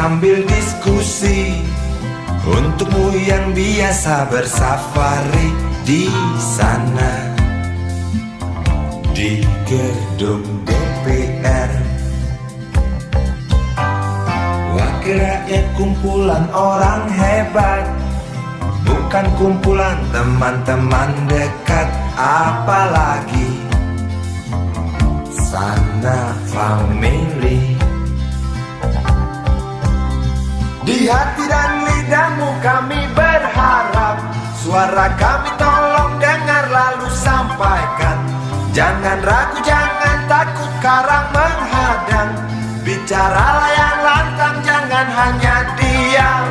sambil diskusi. Untukmu yang biasa bersafari di sana, di gedung DPR. Wakil rakyat kumpulan orang hebat, bukan kumpulan teman-teman dekat. Apalagi sana family. Di hati dan lidahmu kami berharap, suara kami tolong dengar lalu sampaikan. Jangan ragu, jangan takut karang menghadang. Bicaralah yang lantang, jangan hanya diam.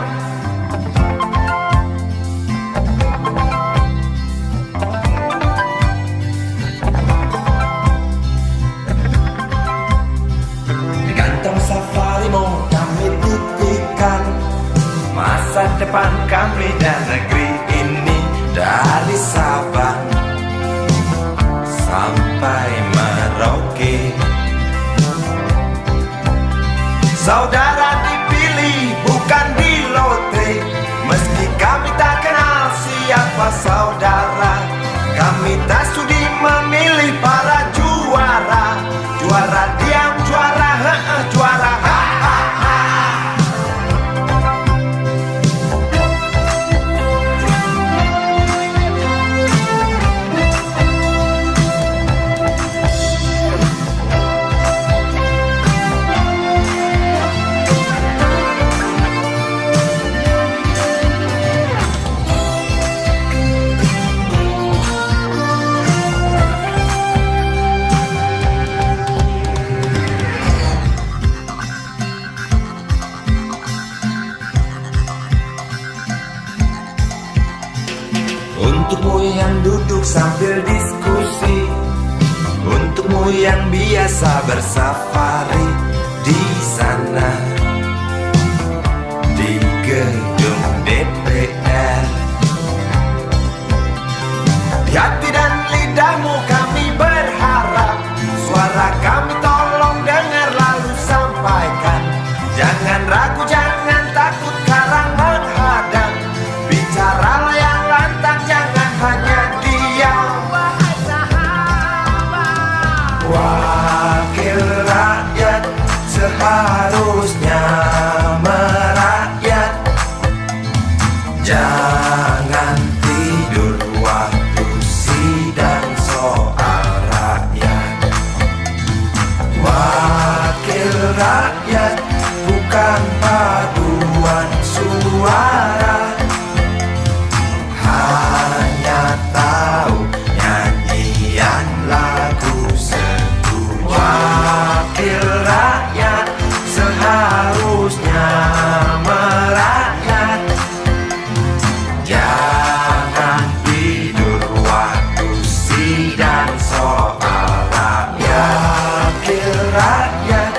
Di kantong safarimu kami titipkan masa depan kami dan negeri ini, dari Sabang sampai Merauke. Saudara dipilih bukan di lotre, meski kami tak kenal siapa saudara. Kami tak sudi memilih para juara. Juara diam, juara juara ha ha ha. Untukmu yang duduk sambil diskusi, untukmu yang biasa bersafari di sana, di gedung DPR. Di hati dan lidahmu kami berharap, suara kami tolong dengar lalu sampaikan. Jangan ragu, jangan takut karang menghadang. Bicaralah yang lantang, jangan hanya diam. Wakil rakyat seharusnya merakyat. Jangan tidur waktu sidang soal rakyat. Wakil rakyat bukan paduan suara, hanya tahu nyanyian lagu setuju. Wakil rakyat seharusnya merakyat. Jangan tidur waktu sidang soal rakyat. Wakil rakyat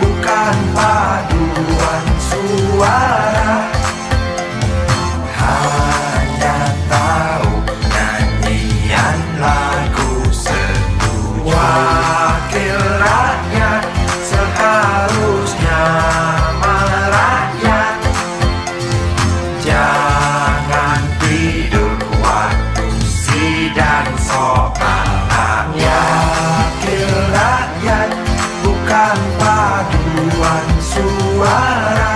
bukan paduan suara, hanya tahu nyanyian lagu setuju. Wakil rakyat seharusnya merakyat. Jangan tidur waktu sidang soal rakyat. Wakil rakyat bukan paduan suara,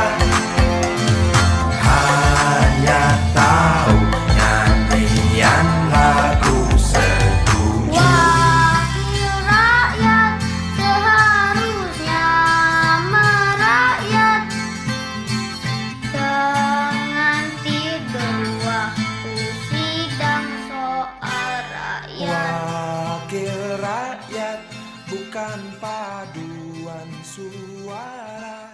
hanya tahu nyanyian lagu setuju. Wakil rakyat seharusnya merakyat. Jangan tidur waktu sidang soal rakyat. Wakil rakyat bukan paduan suara,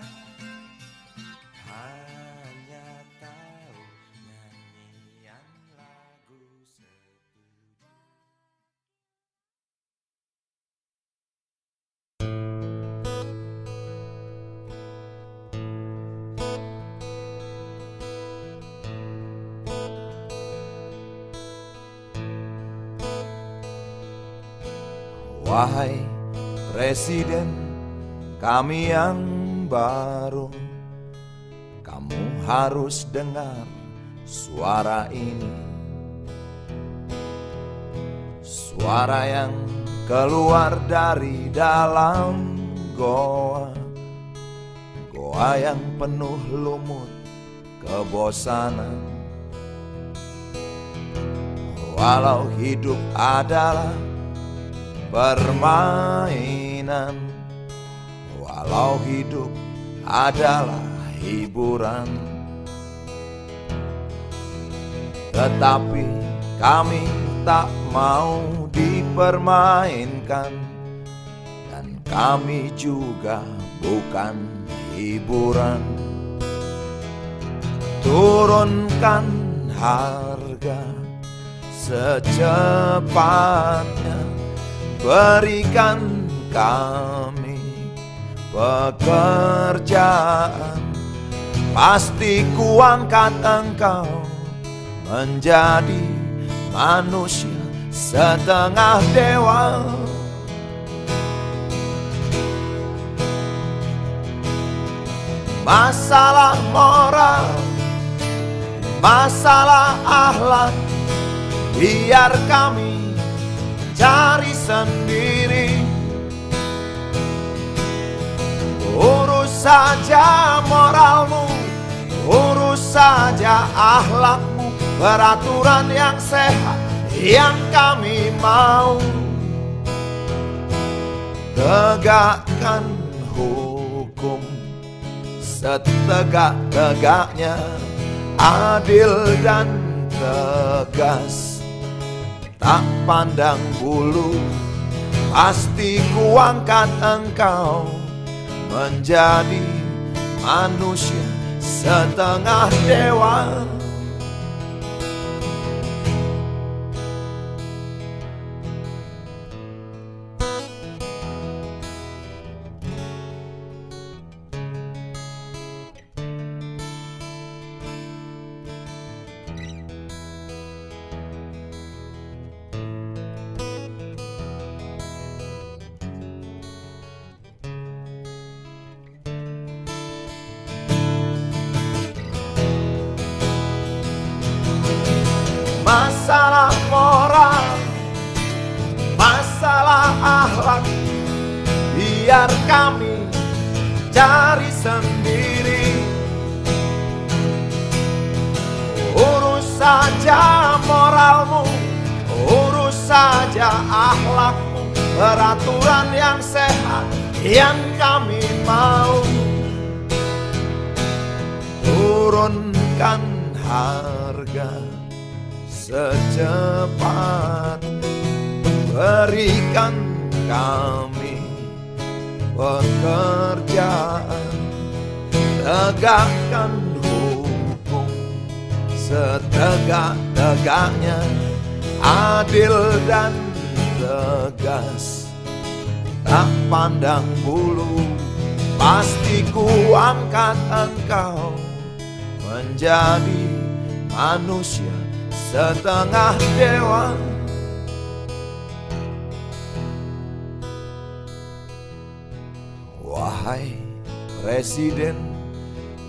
hanya tahu nyanyian lagu setuju. Wahai Presiden kami yang baru, harus dengar suara ini. Suara yang keluar dari dalam goa, goa yang penuh lumut kebosanan. Walau hidup adalah permainan, walau hidup adalah hiburan, tetapi kami tak mau dipermainkan, dan kami juga bukan hiburan. Turunkan harga secepatnya, berikan kami pekerjaan. Pasti kuangkat engkau menjadi manusia setengah dewa. Masalah moral, masalah akhlak, biar kami cari sendiri. Urus saja moralmu, urus saja akhlakmu, peraturan yang sehat yang kami mau. Tegakkan hukum setegak-tegaknya, adil dan tegas, tak pandang bulu. Pasti kuangkat engkau menjadi manusia setengah dewa. Masalah moral, masalah akhlak, biar kami cari sendiri. Urus saja moralmu, urus saja akhlakmu, peraturan yang sehat yang kami mau. Turunkan harga secepat, berikan kami pekerjaan. Tegakkan hukum setegak-tegaknya, adil dan tegas, tak pandang bulu. Pasti kuangkat engkau menjadi manusia setengah dewa. Wahai Presiden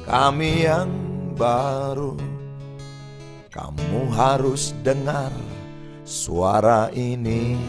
kami yang baru, kamu harus dengar suara ini.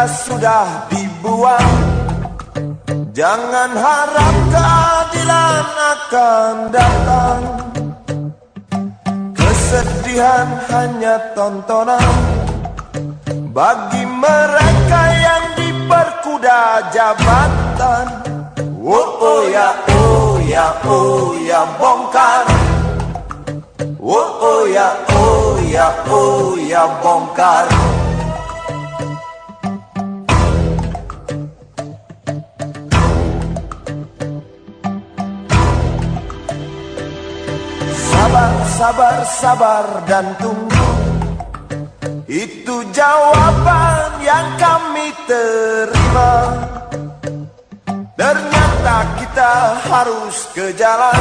Sudah dibuang, jangan harap keadilan akan datang. Kesedihan hanya tontonan bagi mereka yang diperkuda jabatan. Oh ya, oh ya, oh ya, bongkar. Oh ya, oh ya, oh ya, bongkar. sabar-sabar dan tunggu. Itu jawaban yang kami terima. Ternyata kita harus ke jalan,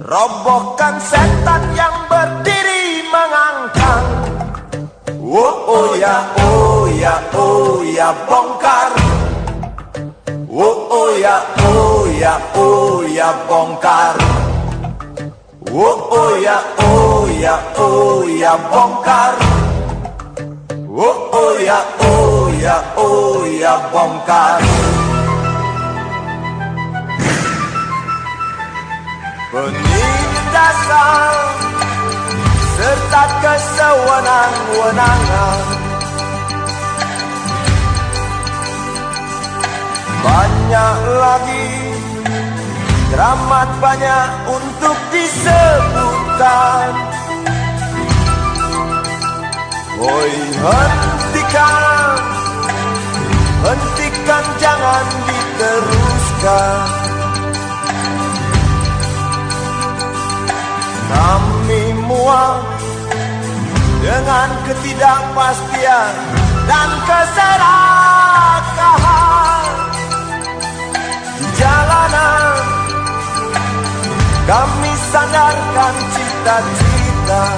robohkan setan yang berdiri mengangkang. Oh ya, oh ya, oh ya, bongkar. Oh ya, oh ya, oh ya, bongkar. Oh ya, oh ya, oh ya, bongkar. Oh ya, oh ya, oh ya, bongkar. Penindasan serta kesewenang-wenangan, banyak lagi, teramat banyak untuk disebutkan. Oi, hentikan, hentikan, jangan diteruskan. Kami muak dengan ketidakpastian dan keserakahan di jalanan. Kami sandarkan cita-cita,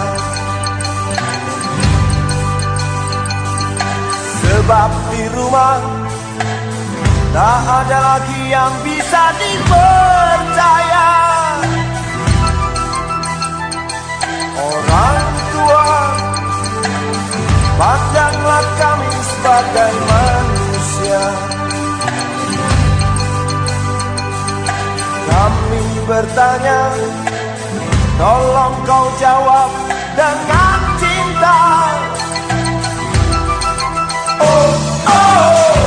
sebab di rumah tak ada lagi yang bisa dipercaya. Orang tua, pandanglah kami sebagai manusia. Kami bertanya, tolong kau jawab dengan cinta. Oh, oh.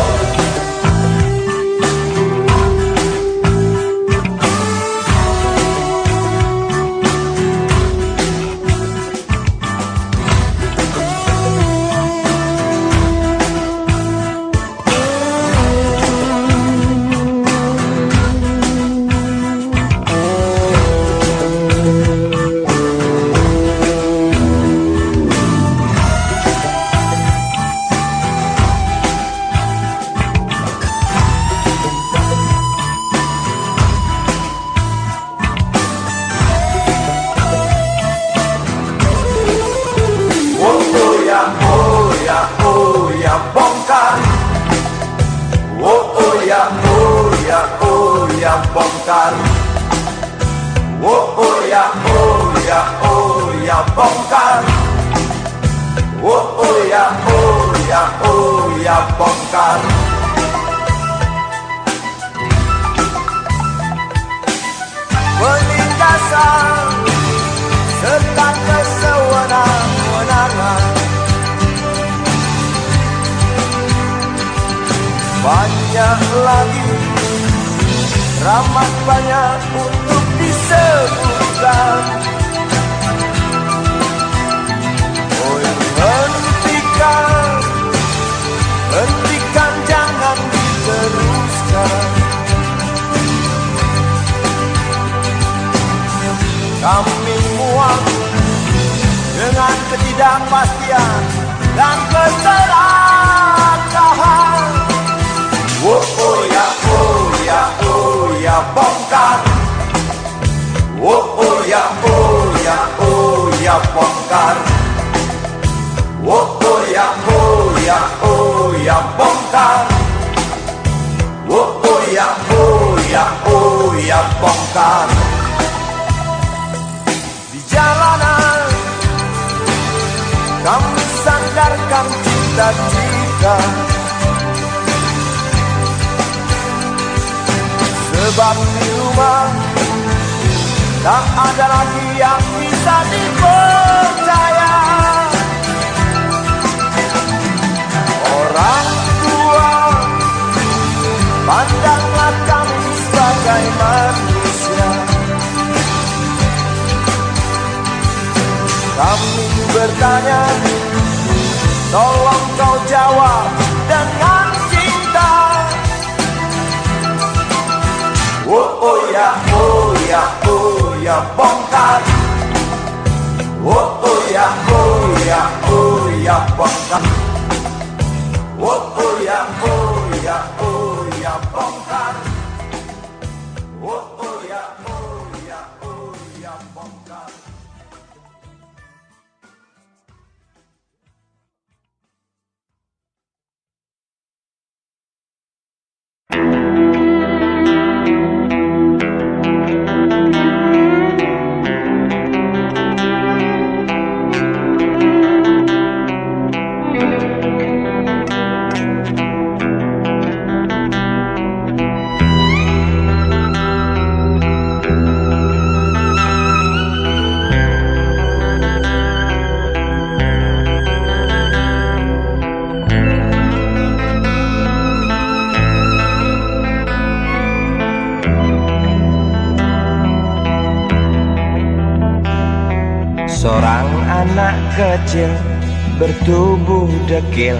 Bongkar. Oh ya, oh ya, oh ya, bongkar. Oh ya, oh ya, oh ya, bongkar. Penindasan serta kesewenang-wenangan, banyak lagi, teramat banyak untuk disebutkan. Oh, hentikan, hentikan, jangan diteruskan. Kami muak dengan ketidakpastian dan keserakahan. Oh ya, oh ya, oh ya, bongkar. Oh ya, oh ya, oh ya, bongkar. Oh ya, oh ya, oh ya, bongkar. Oh ya, oh ya, oh ya, bongkar. Di jalanan kami sandarkan cita-cita, sebab di rumah tak ada lagi yang bisa dipercaya. Orang tua, pandanglah kami sebagai manusia. Kami bertanya, tolong kau jawab dengan cinta. Oh ya, oh ya, oh ya, bongkar. Oh ya, oh ya, oh ya bongkar. Oh ya, oh ya, oh ya bongkar. Oh ya, oh ya, oh ya bongkar. Seorang anak kecil bertubuh dekil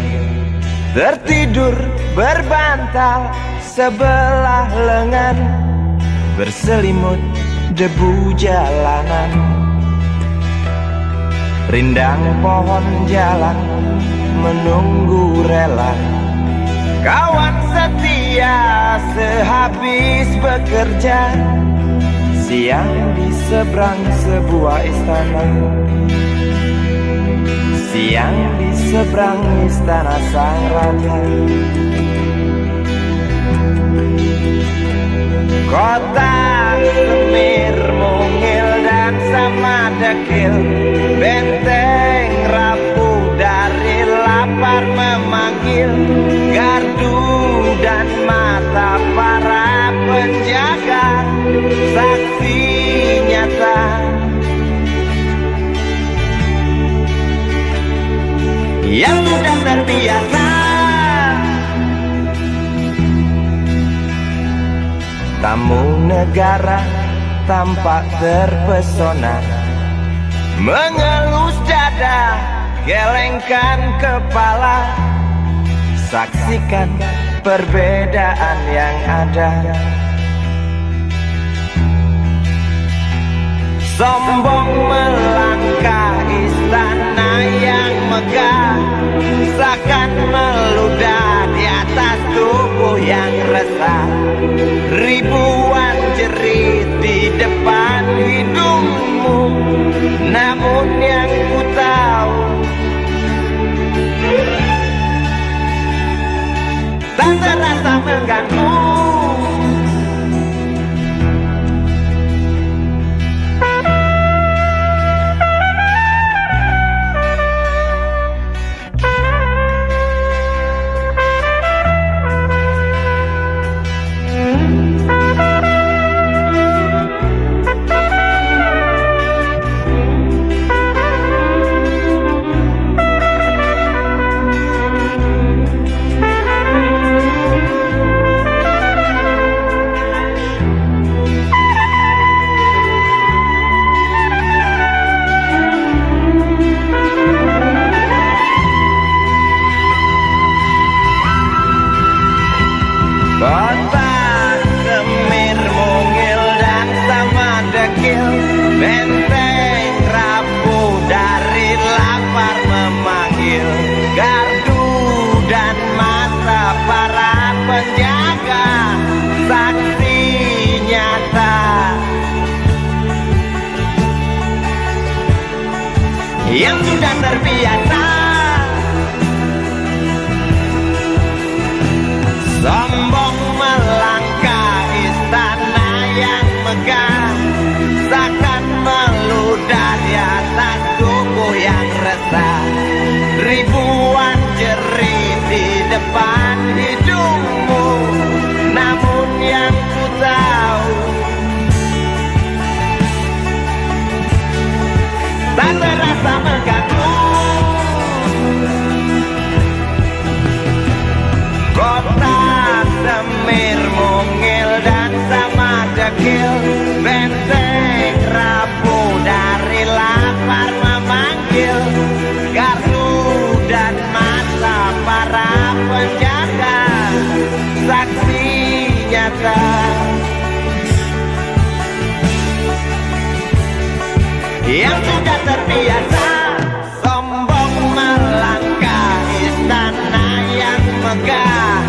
tertidur berbantal sebelah lengan, berselimut debu jalanan. Rindang pohon jalan menunggu rela, kawan setia sehabis bekerja. Siang di seberang sebuah istana, siang di seberang istana sang raja. Kota Semir mungil dan sama dekil, benteng rapuh dari lapar memanggil. Gardu dan mata para penjaga, saksi nyata yang sudah terbiasa. Tamu negara tampak terpesona, mengelus dada, gelengkan kepala. Saksikan perbedaan yang ada. Sombong melangkah istana yang megah, seakan meludah di atas tubuh yang resah. Ribuan jerit di depan hidungmu, namun yang ku tahu tak terasa mengganggu. Kota Semir mungil dan sama dekil, benteng rapuh dari lapar memanggil. Gardu dan mata para penjaga, saksi nyata yang sudah terbiasa. Sombong melangkah istana yang megah, seakan meludah di atas tubuh yang resah. Ribuan jerit di depan hidungmu, namun yang ku tahu tak terasa mengganggu. Kota Semir mungil dan sama dekil, benteng rapuh dari lapar memanggil. Gardu dan mata para penjaga, saksi nyata yang sudah terbiasa sombong melangkah istana yang megah,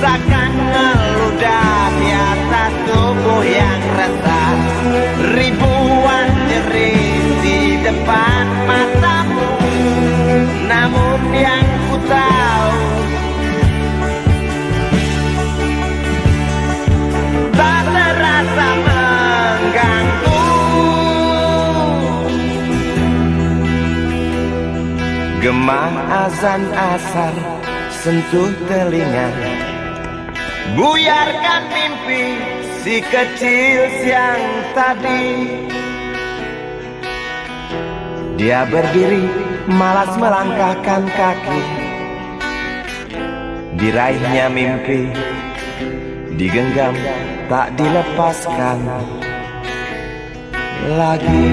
seakan meludah di atas tubuh yang resah. Ribuan jerit di depan matamu, namun yang ku tahu tak terasa mengganggu. Gema azan asar sentuh telinga, Buyarkan mimpi si kecil siang tadi. dia berdiri malas melangkahkan kaki. Diraihnya mimpi, digenggam tak dilepaskan lagi.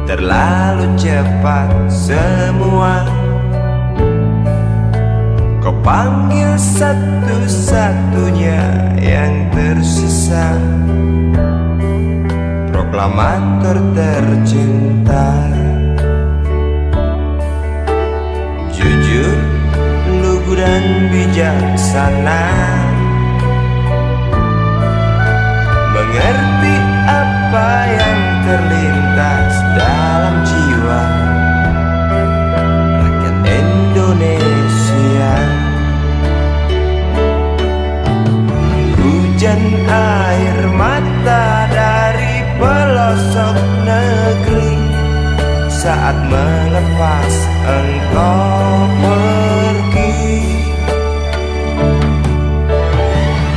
Terlalu cepat semua, kau panggil satu-satunya yang tersisa, proklamator tercinta. Jujur, lugu dan bijaksana, mengerti apa yang terlintas dalam jiwa rakyat Indonesia. Hujan air mata dari pelosok negeri saat melepas engkau pergi.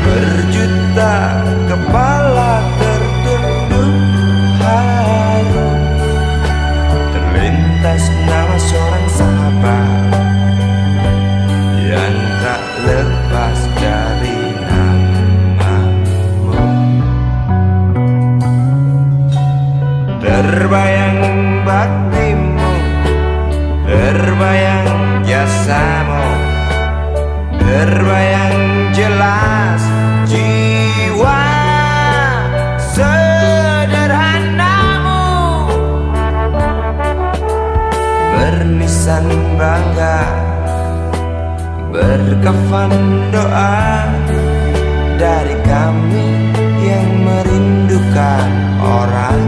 Berjuta kepala tertunduk haru, terlintas nama seorang sahabat yang tak lepas dari namamu. Terbayang baktimu, terbayang jasamu, terbayang jelas jiwa sederhanamu, bernisan bangga, berkafan doa dari kami yang merindukan orang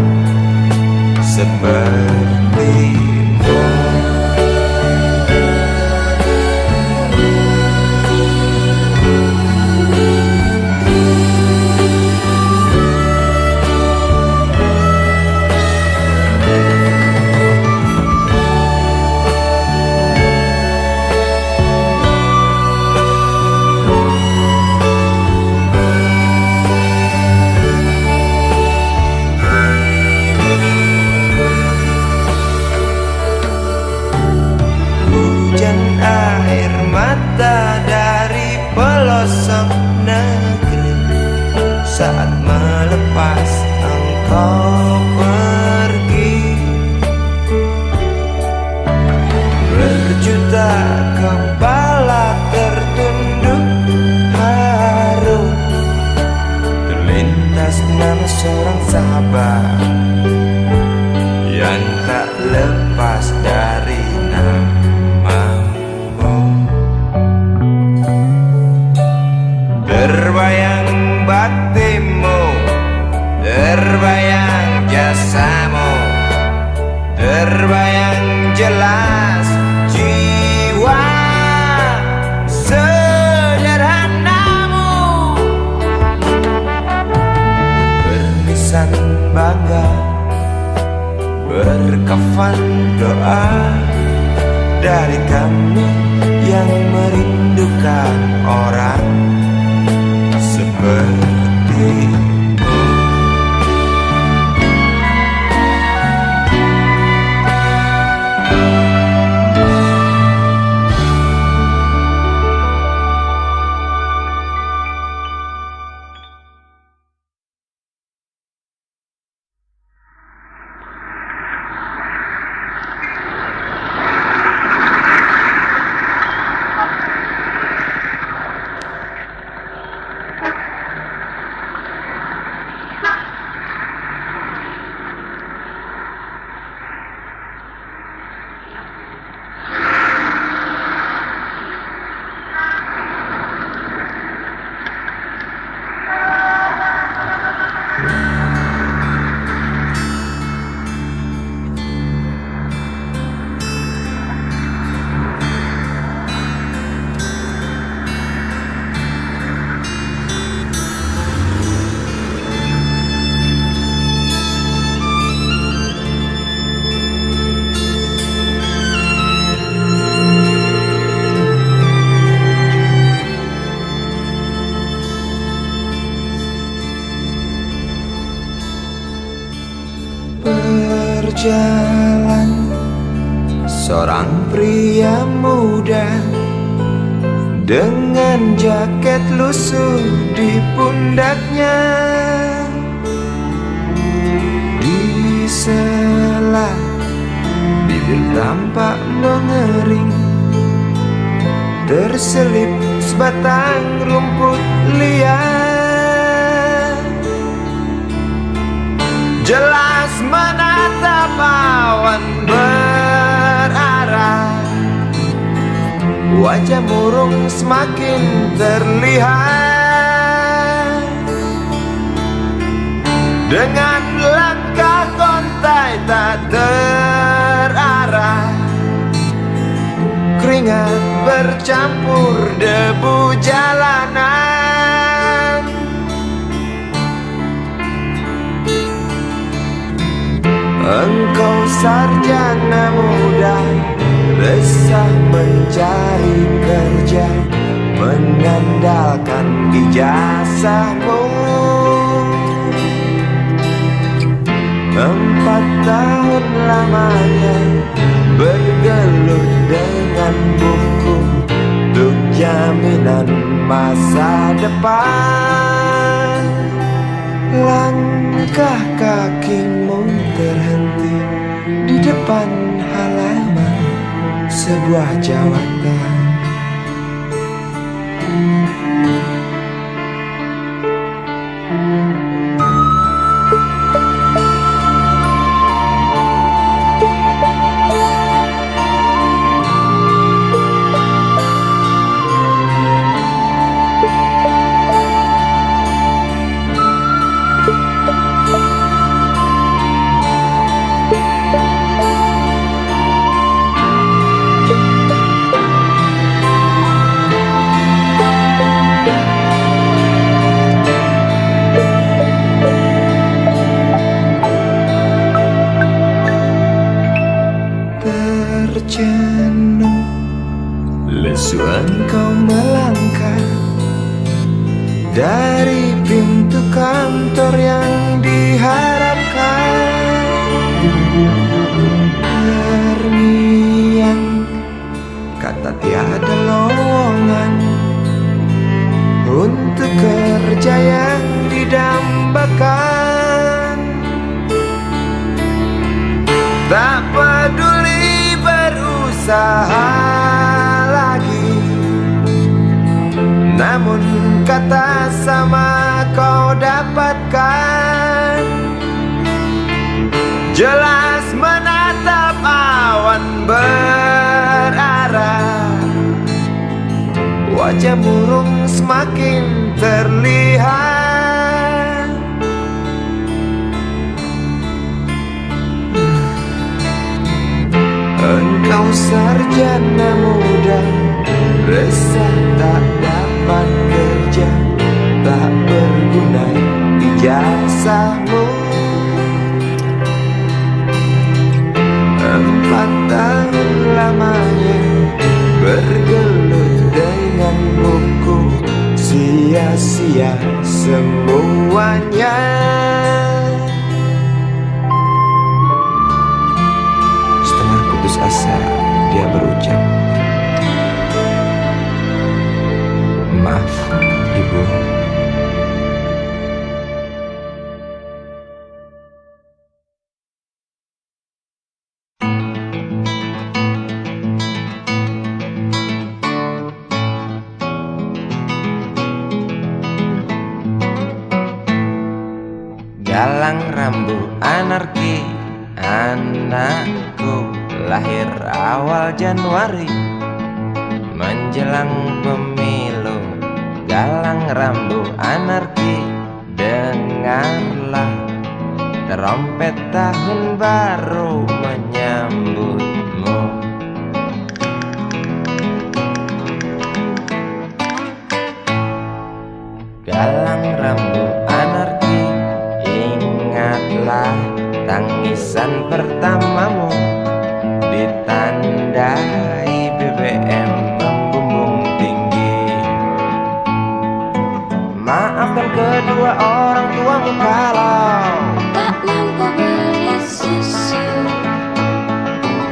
sepertimu. Saat melepas engkau pergi, berjuta kepala tertunduk haru, terlintas nama seorang sahabat yang tak lepas dari namamu. Terbayang baktimu, terbayang jasamu, terbayang jelas jiwa sederhanamu, bernisan bangga, kafan doa dari kami yang merindukan orang seperti berjalan seorang pria muda dengan jaket lusuh di pundaknya. Di sela bibir tampak mengering, terselip sebatang rumput liar. Jelas menatap awan berarah, wajah murung semakin terlihat. Dengan langkah kontai tak terarah, keringat bercampur debu jalanan. Engkau sarjana muda, resah mencari kerja, mengandalkan ijazahmu. 4 tahun lamanya bergelut dengan buku untuk jaminan masa depan. Langkah kakimu terhenti di depan halaman sebuah jawatan. Tercenung lesu engkau melangkah dari pintu kantor yang diharapkan. Terngiang kata tiada lowongan untuk kerja yang didambakan. Tak peduli berusaha lagi, namun kata sama kau dapatkan. Jelas menatap awan berarah, wajah murung semakin terlihat. Engkau sarjana muda, resah tak dapat kerja, tak berguna sia-sia semuanya. Setengah putus asa dia berucap, maaf ibu. Galang rambu anarki, anakku lahir awal Januari menjelang pemilu. Galang rambu anarki, dengarlah trompet tahun baru menyambutmu. Galang rambu anarki, ingatlah tangisan pertamamu ditandai BBM membumbung tinggi. Maafkan kedua orang tuamu kalau tak mampu beli susu,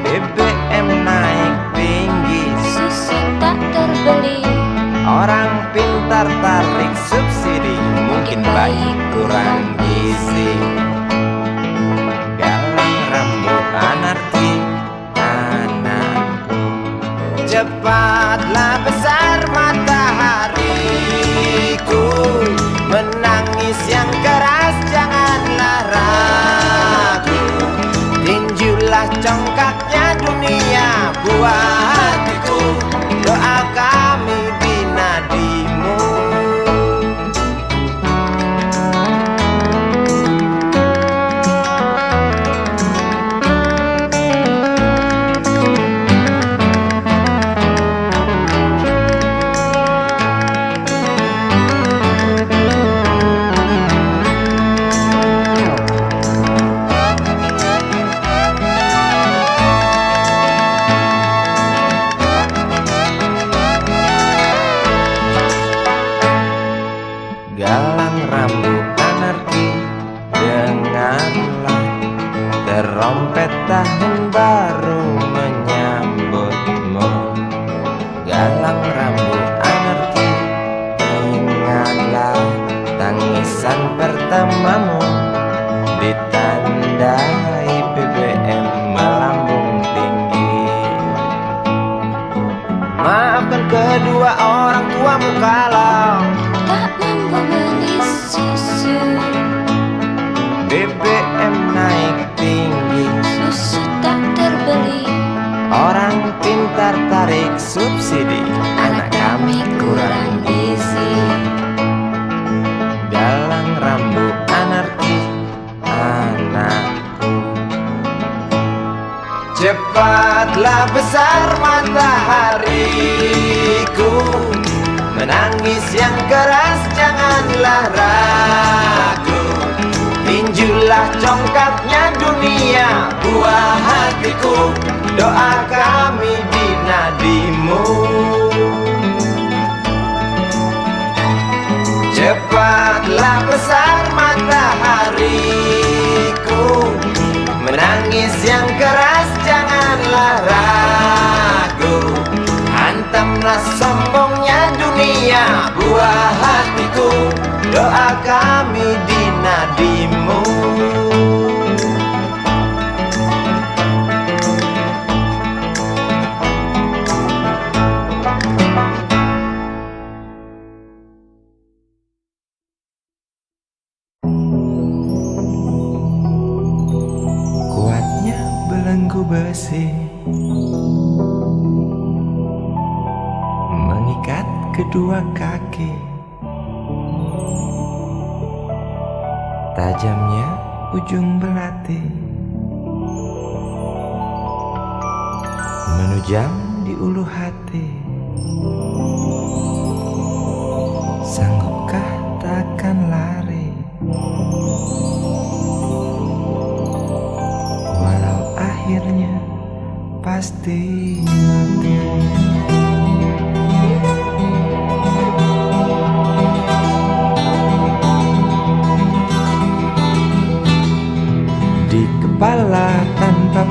BBM naik tinggi, susu tak terbeli. orang pintar tarik subsidi, mungkin bayi kurang gizi. Galang rambu anarki, anakku, cepatlah besar matahariku, menangis yang keras janganlah ragu, tinjulah congkaknya dunia buah hatiku, doa kami di nadimu. Galang rambu anarki, dengarlah trompet tahun baru menyambutmu. Galang rambu anarki, ingatlah tangisan pertamamu ditandai BBM melambung tinggi. Maafkan kedua orang tuamu kalau Tak mampu beli susu, BBM naik tinggi, susu tak terbeli. orang pintar tarik subsidi, anak kami kurang gizi. Galang rambu anarki, anakku, cepatlah besar matahariku, menangis yang keras janganlah ragu, tinjulah congkaknya dunia buah hatiku, doa kami di nadimu. Cepatlah besar matahariku, menangis yang keras janganlah ragu, hantamlah sombongnya dunia buah hatiku, doa kami di nadimu. Kuatnya belenggu besi mengikat kedua kaki, tajamnya ujung belati menujam di ulu hati. Sanggupkah takkan lari, walau akhirnya pasti mati.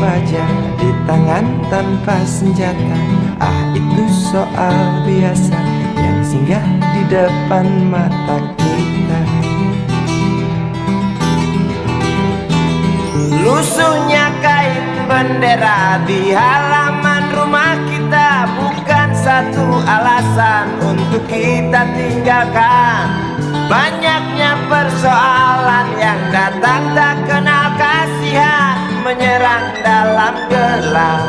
baja, di tangan tanpa senjata. Ah, itu soal biasa yang singgah di depan mata kita. Lusuhnya kain bendera di halaman rumah kita bukan satu alasan untuk kita tinggalkan. Banyaknya persoalan yang datang tak kenal kasihan, menyerang dalam gelap,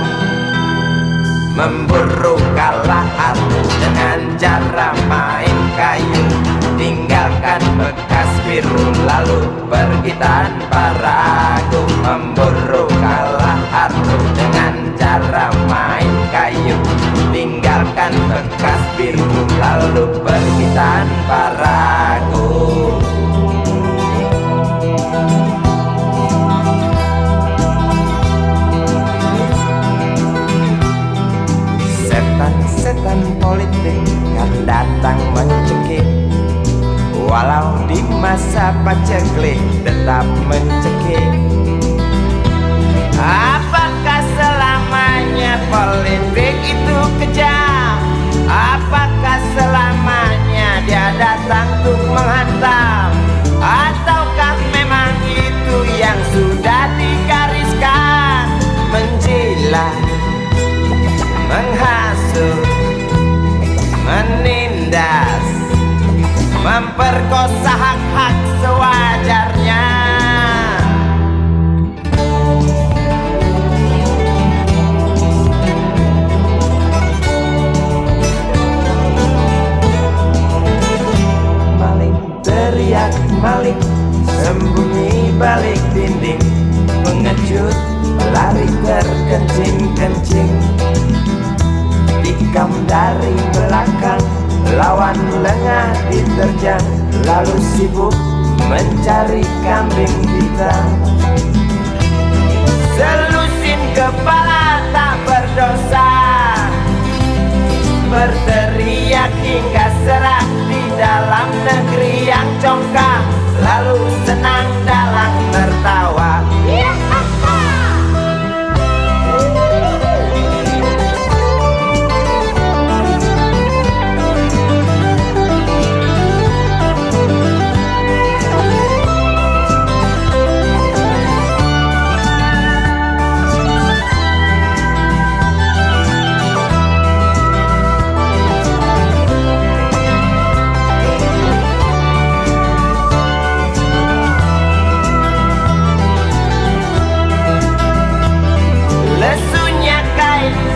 memburu kalah harus dengan cara main kayu. Tinggalkan bekas biru lalu pergi tanpa ragu, memburu kalah harus dengan cara main kayu. Tinggalkan bekas biru lalu pergi tanpa ragu. Setan-setan politik kan datang mencekik, walau di masa paceklik tetap mencekik. Apakah selamanya politik itu kejam? Apakah selamanya dia datang untuk menghantam? Ataukah memang itu yang sudah digariskan? Menjilat, menghasut, menindas, memperkosa hak-hak sewajarnya. Maling teriak maling, sembunyi balik dinding, pengecut lari terkencing-kencing, tikam dari belakang, lawan lengah diterjang, lalu sibuk mencari kambing hitam. Selusin kepala tak berdosa, berteriak hingga serak di dalam negeri yang congkak, lalu senang dalam tertawa.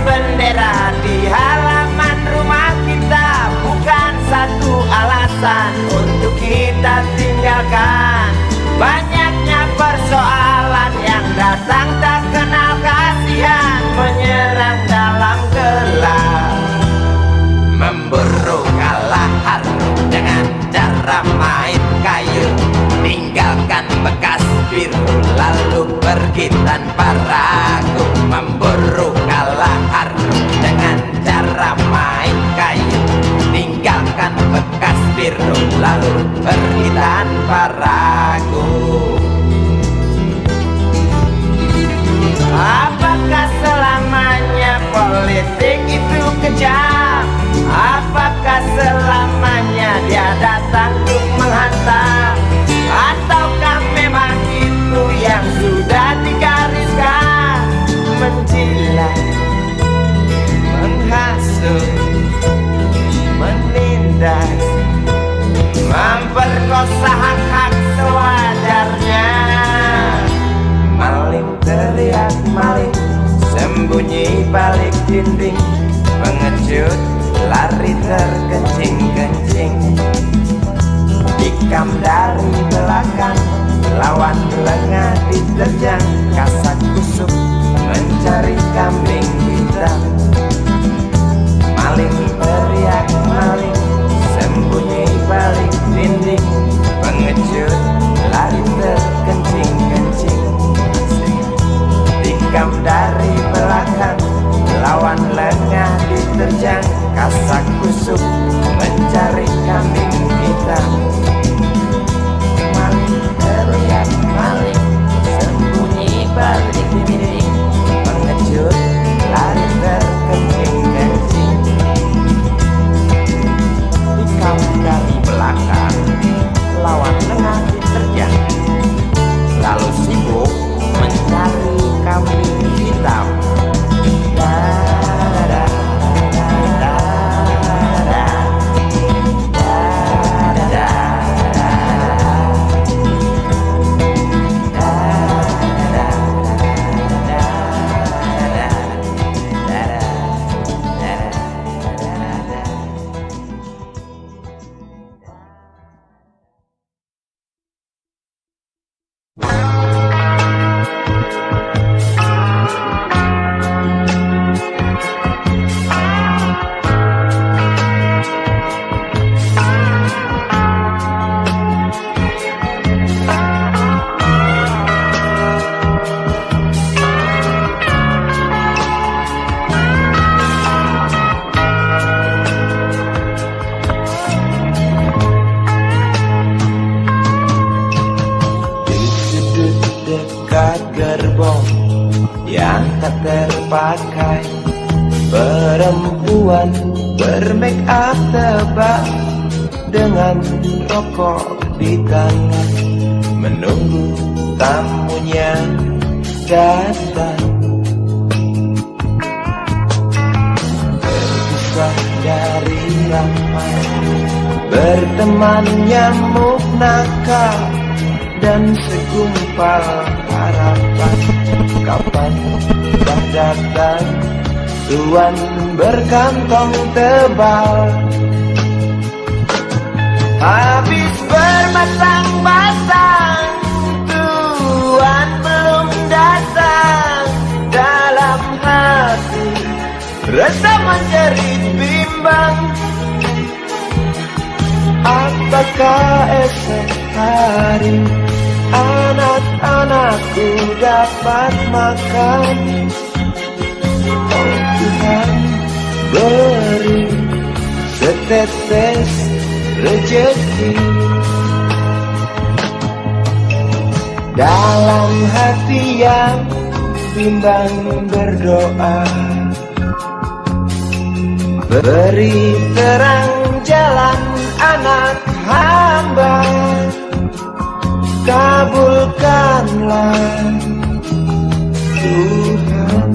Bendera di halaman rumah kita bukan satu alasan untuk kita tinggalkan. Banyaknya persoalan yang datang tak kenal kasihan, menyerang dalam gelap, memburu kalah harus dengan cara main kayu. Tinggalkan bekas biru lalu pergi tanpa ragu, memburu kalah harus dengan cara main kayu. Tinggalkan bekas biru lalu pergi tanpa ragu. Apakah selamanya politik itu kejam? Apakah selamanya dia datang untuk menghantam? Ataukah memang itu yang sudah digariskan? Menjilat, menghasut, menindas, memperkosa hak-hak sewajarnya. Maling teriak maling, sembunyi balik dinding, pengecut lari terkencing-kencing, tikam dari belakang, lawan lengah diterjang, kasak kusuk mencari kambing hitam. Maling teriak maling, sembunyi balik dinding, pengecut lari terkencing-kencing, tikam dari belakang, lawan lengah diterjang, kasak kusuk mencari kambing hitam. Maling teriak maling, sembunyi balik dinding, terpakai. Perempuan bermake up tebal dengan rokok di tangan, menunggu tamunya datang. Berpisah dari ramai, berteman nyamuk nakal dan segumpal harapan. Kapan dah datang tuan berkantong tebal? Habis bermasang-masang, tuan belum datang. Dalam hati rasa menjerit bimbang, apakah esok hari anak-anakku dapat makan? Oh Tuhan, beri setetes rezeki. Dalam hati yang bimbang berdoa, beri terang jalan anak hamba, kabulkanlah Tuhan.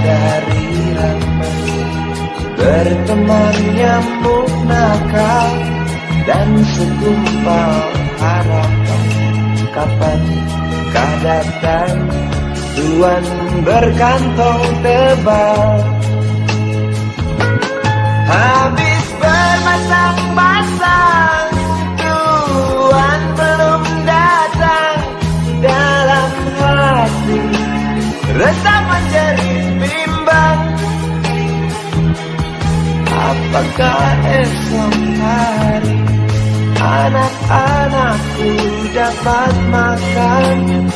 Dari ramai, berteman nyamuk nakal dan segumpal harapan. Kapan kah datang tuan berkantong tebal? Habis bermasang-masang, tuan belum datang. Dalam hati rasa menjerit bimbang, apakah esok hari anak-anakku dapat makan?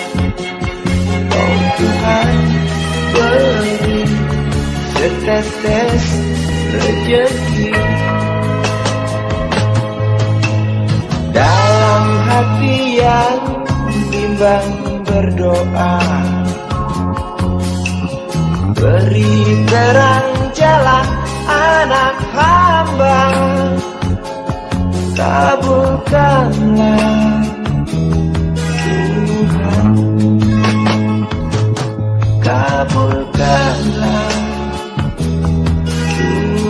Oh Tuhan, beri setetes rezeki. Dalam hati yang bimbang berdoa, beri terang jalan anak hamba, kabulkanlah Tuhan, kabulkanlah Tuhan.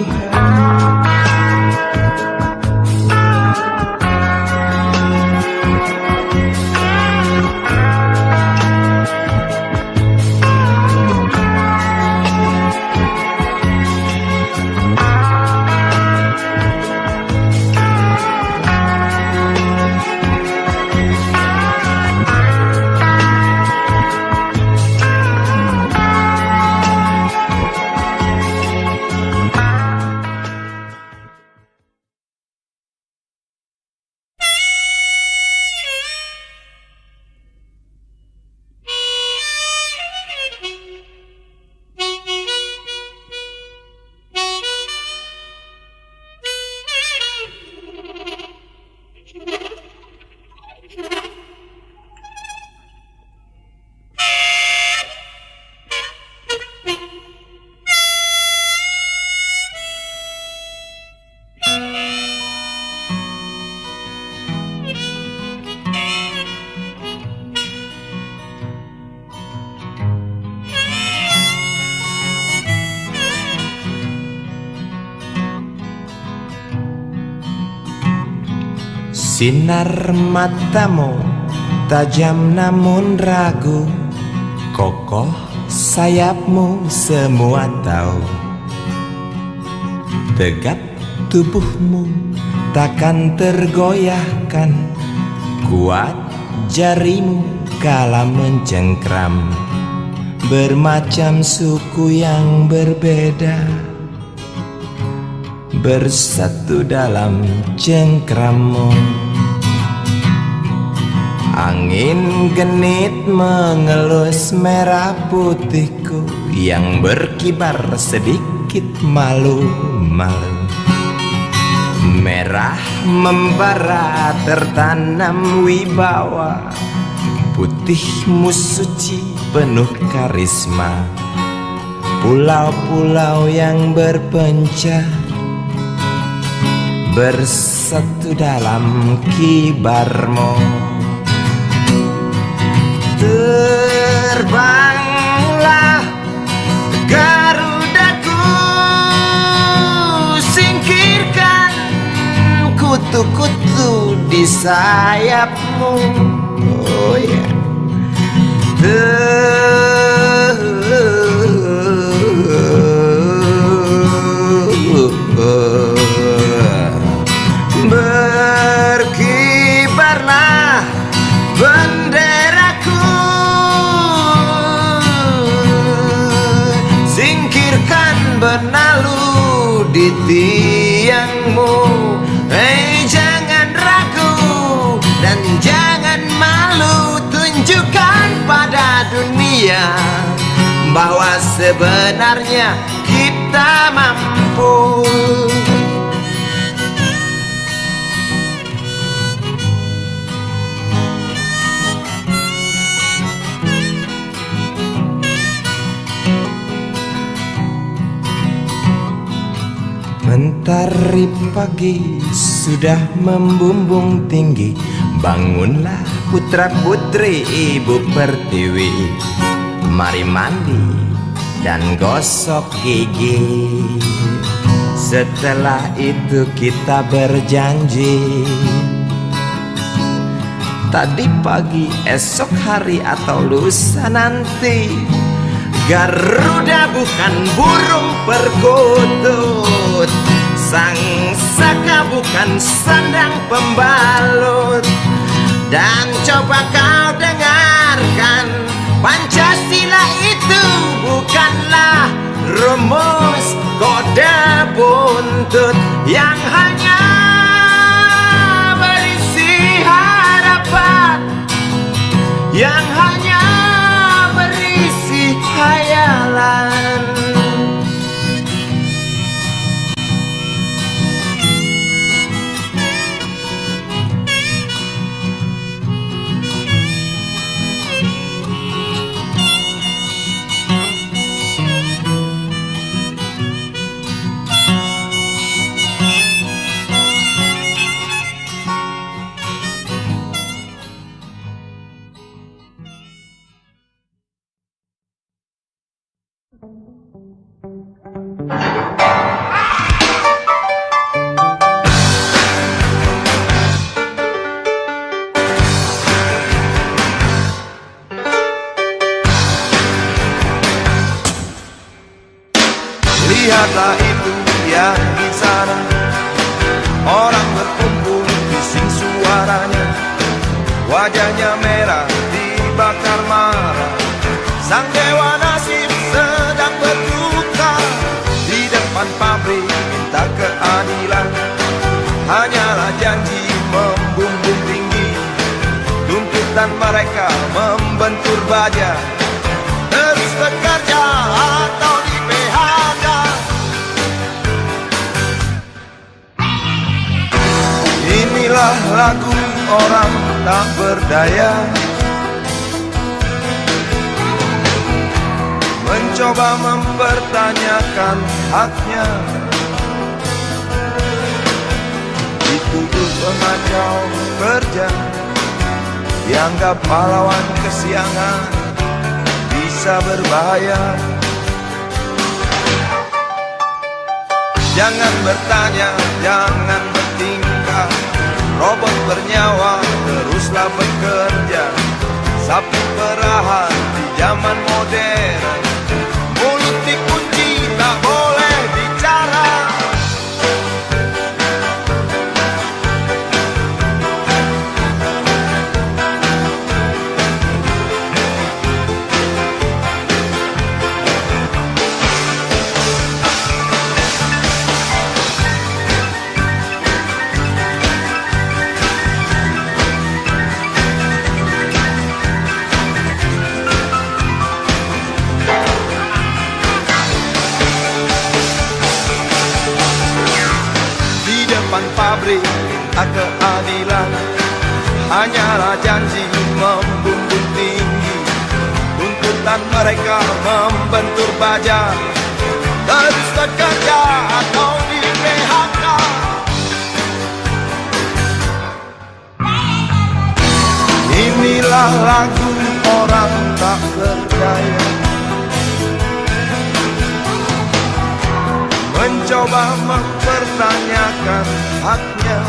Sinar matamu tajam namun ragu, kokoh sayapmu semua tahu. Tegap tubuhmu takkan tergoyahkan, kuat jarimu kala mencengkram. Bermacam suku yang berbeda, bersatu dalam cengkramu. Angin genit mengelus merah putihku yang berkibar sedikit malu-malu. Merah membara tertanam wibawa, putihmu suci penuh karisma. Pulau-pulau yang berpencah bersatu dalam kibarmu. Terbanglah Garudaku, singkirkan kutu-kutu di sayapmu. Oh ya, berkibarlah benderaku, singkirkan benalu di tiangmu. Jangan ragu dan jangan malu, tunjukkan pada dunia bahwa sebenarnya kita mampu. Mentari pagi sudah membumbung tinggi, bangunlah putra putri ibu pertiwi. Mari mandi dan gosok gigi, setelah itu kita berjanji. Tadi pagi, esok hari atau lusa nanti, Garuda bukan burung perkutut, sang saka bukan sandang pembalut. Dan coba kau dengarkan, Pancasila itu bukanlah rumus kode buntut yang hanya berisi harapan, yang hanya berisi khayalan. Lihatlah itu yang di sana, orang berkumpul bising suaranya, wajahnya merah dibakar marah. Sang dewa nasib sedang berduka, di depan pabrik minta keadilan. Hanyalah janji membumbung tinggi, tuntutan mereka membentur baja. Terus bekerja atau di PHK. Inilah lagu orang tak berdaya, mencoba mempertanyakan haknya, dituduh pengacau kerja, dianggap pahlawan kesiangan, bisa berbahaya. Jangan bertanya, jangan bertingkah, robot bernyawa teruslah bekerja. Sapu perahan di zaman modern, mulut dikunci tak boleh bicara. tuntutan mereka membentur baja, terus bekerja atau di PHK. Inilah lagu orang tak berdaya, mencoba mempertanyakan haknya,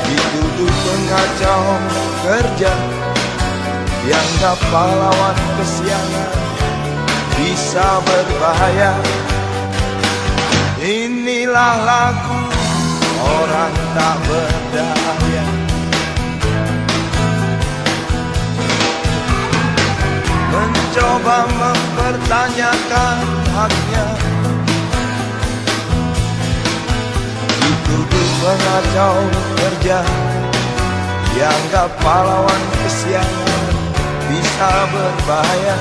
dituduh pengacau kerja, dianggap pahlawan kesiangan, bisa berbahaya. Inilah lagu orang tak berdaya, mencoba mempertanyakan haknya, dituduh pengacau kerja, dianggap pahlawan kesiangan, bisa berbahaya.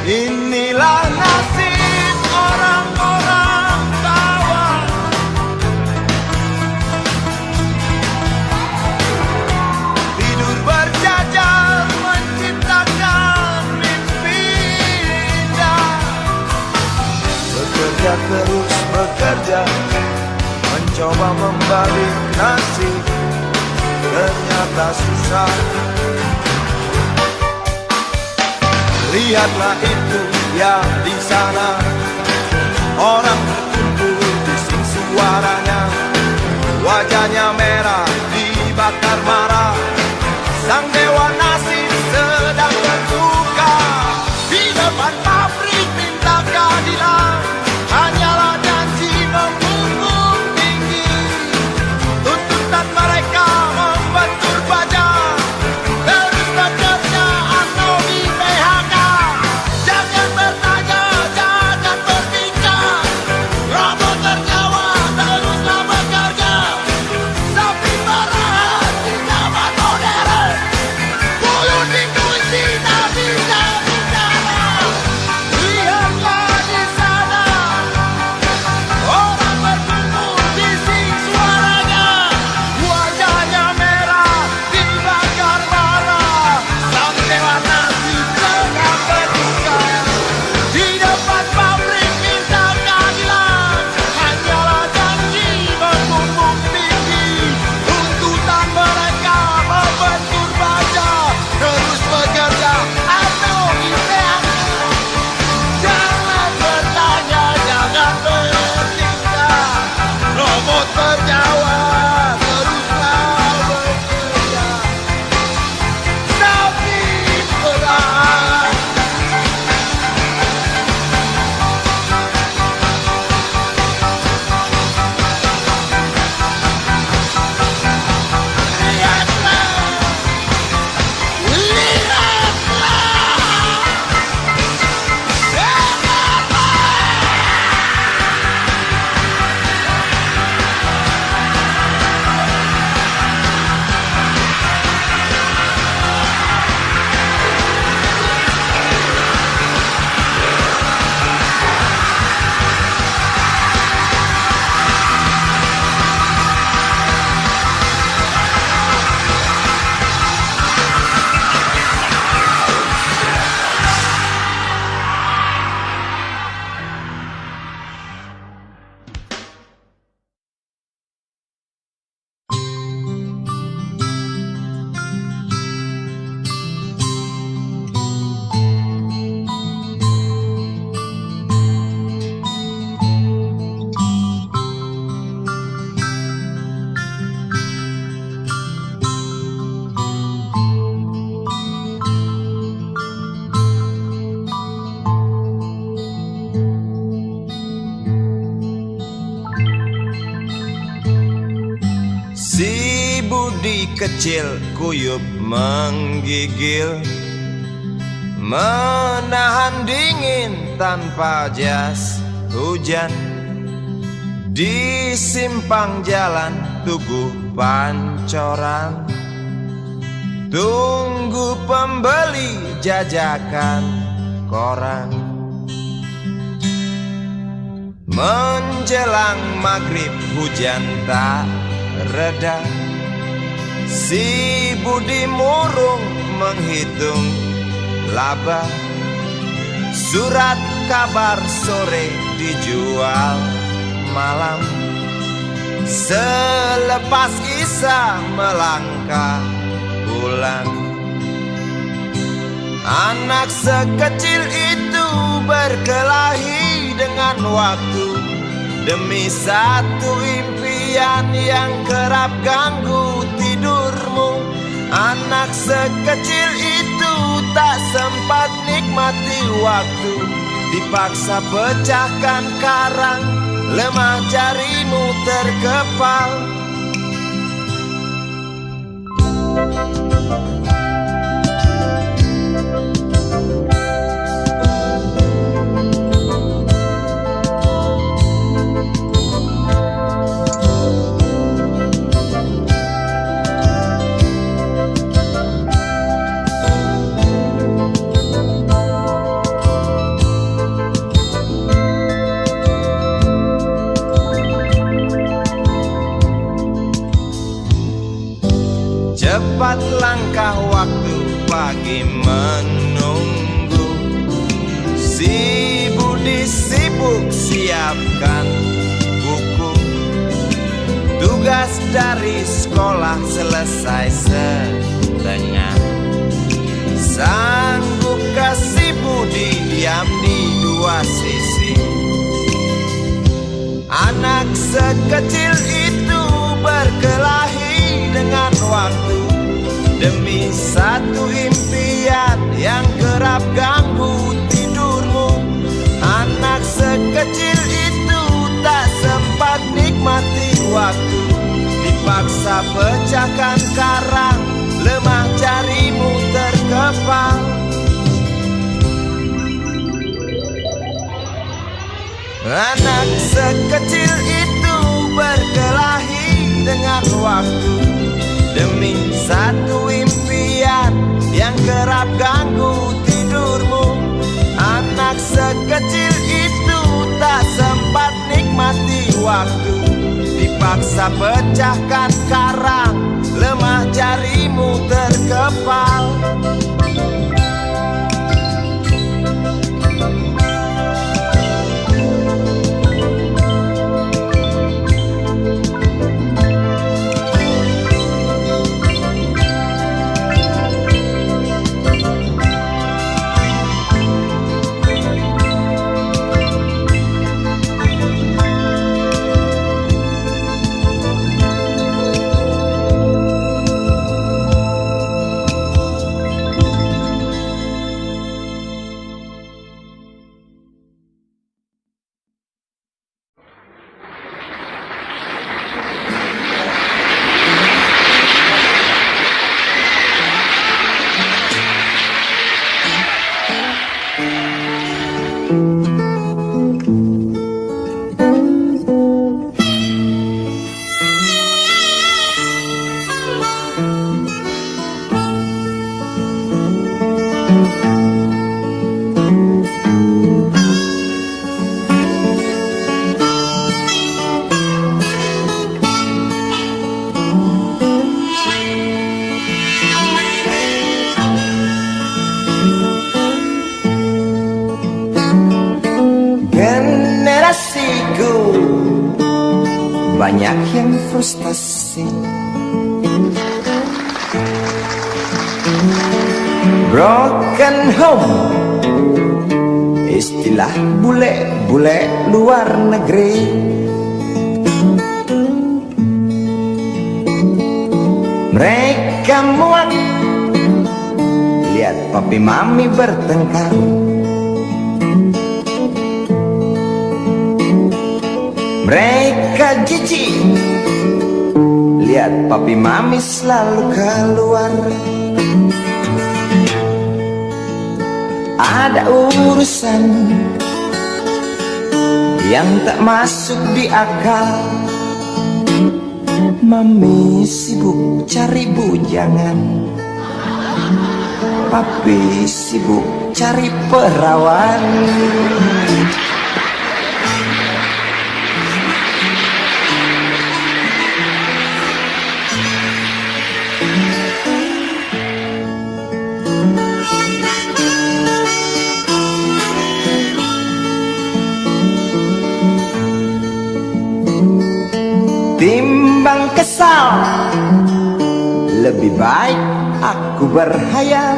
Inilah nasib orang-orang bawah, tidur berjajar menciptakan mimpi indah, bekerja terus bekerja, mencoba membalik nasib, ternyata susah. Lihatlah itu ya di sana, orang berkumpul bising suaranya, wajahnya merah dibakar marah, sang dewa nasib sedang berduka. Di depan pabrik minta keadilan, hanyalah janji membumbung tinggi, tuntutan mereka membentur baja, terus bekerja atau di PHK. Jangan bertanya, jangan berbincang, robot tertawa teruslah bekerja, sapi merahat di zaman modern, bulu di kunci tak bisa bicara. Lihatlah di sana, orang berkumpul bising suaranya, wajahnya merah dibakar marah, sang dewa nasib sedang berduka. Di depan pabrik minta keadilan, hanyalah janji membumbung tinggi, tuntutan mereka membentur baja, terus bekerja atau di PHK. Jangan bertanya, jangan bertingkah, robot tertawa teruslah bekerja, sapi merahat. Si Budi kecil kuyup menggigil, menahan dingin tanpa jas hujan. Di simpang jalan Tugu Pancoran, tunggu pembeli jajakan koran. Menjelang maghrib hujan tak reda, si budi murung menghitung laba. Surat kabar sore dijual malam. Selepas Isa melangkah pulang, anak sekecil itu berkelahi dengan waktu demi satu impian yang kerap ganggu tidurmu. Anak sekecil itu tak sempat nikmati waktu, dipaksa pecahkan karang, lemah jarimu terkepal. Cepat langkah waktu, pagi menunggu. Si budi sibuk siapkan buku. Tugas dari sekolah selesai setengah. Sanggupkah si budi diam di dua sisi? Anak sekecil itu berkelahi dengan waktu demi satu impian yang kerap ganggu tidurmu. Anak sekecil itu tak sempat nikmati waktu, dipaksa pecahkan karang, lemah jarimu terkepal. Anak sekecil itu berkelahi dengan waktu demi satu impian yang kerap ganggu tidurmu. Anak sekecil itu tak sempat nikmati waktu, dipaksa pecahkan karang, lemah jarimu terkepal. Generasiku banyak yang frustasi, broken home, istilah bule-bule luar negeri. Mereka muak lihat papi mami bertengkar. Mereka jijik lihat papi mami selalu keluar. Ada urusan yang tak masuk di akal. Mami sibuk cari bujangan, papi sibuk cari perawan. Lebih baik aku berhayal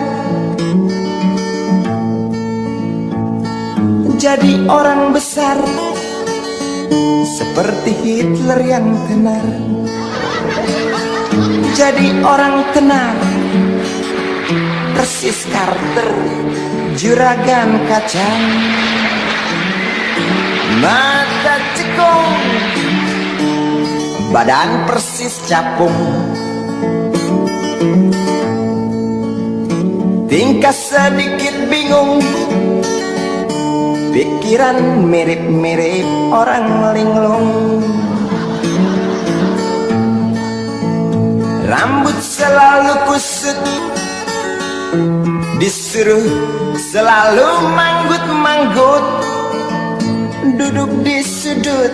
jadi orang besar seperti Hitler yang tenar. Jadi orang tenar persis Carter, juragan kacang, mata cekung, badan persis capung, tingkah sedikit bingung, pikiran mirip-mirip orang linglung, rambut selalu kusut, disuruh selalu manggut-manggut, duduk di sudut.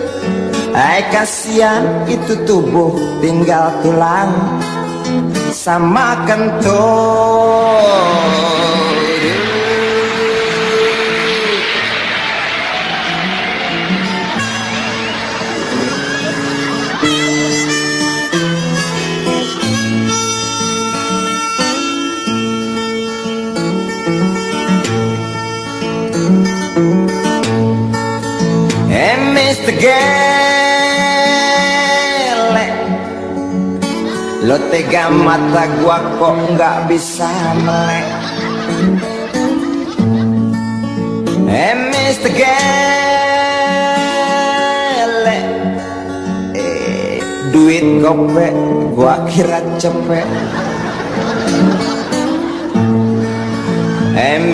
Hai kasihan itu tubuh tinggal tulang sama kentut. Mr. Gele, lo tega mata gua kok nggak bisa melek. Mr. Gele, duit gope gua kira cepet.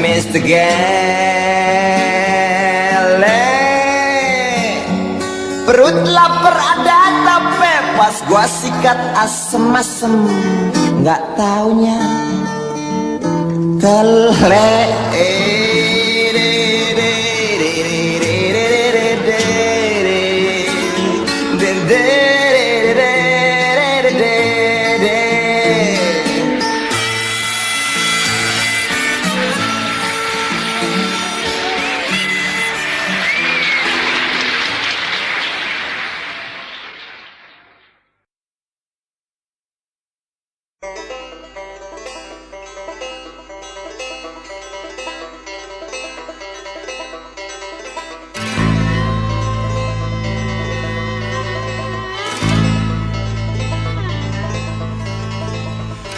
Mr. Gele, perut lapar ada tapi pas gua sikat asem-asem nggak taunya telek.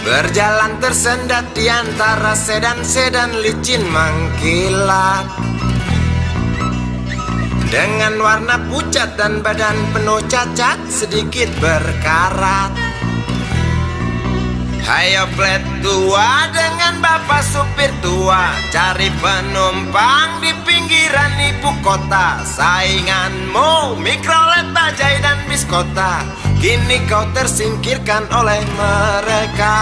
Berjalan tersendat di antara sedan-sedan licin mengkilat, dengan warna pucat dan badan penuh cacat sedikit berkarat. Hayo plet tua dengan bapak supir tua, cari penumpang di pinggiran ibu kota. Sainganmu Mikrolet, Bajai dan Biskota, kini kau tersingkirkan oleh mereka.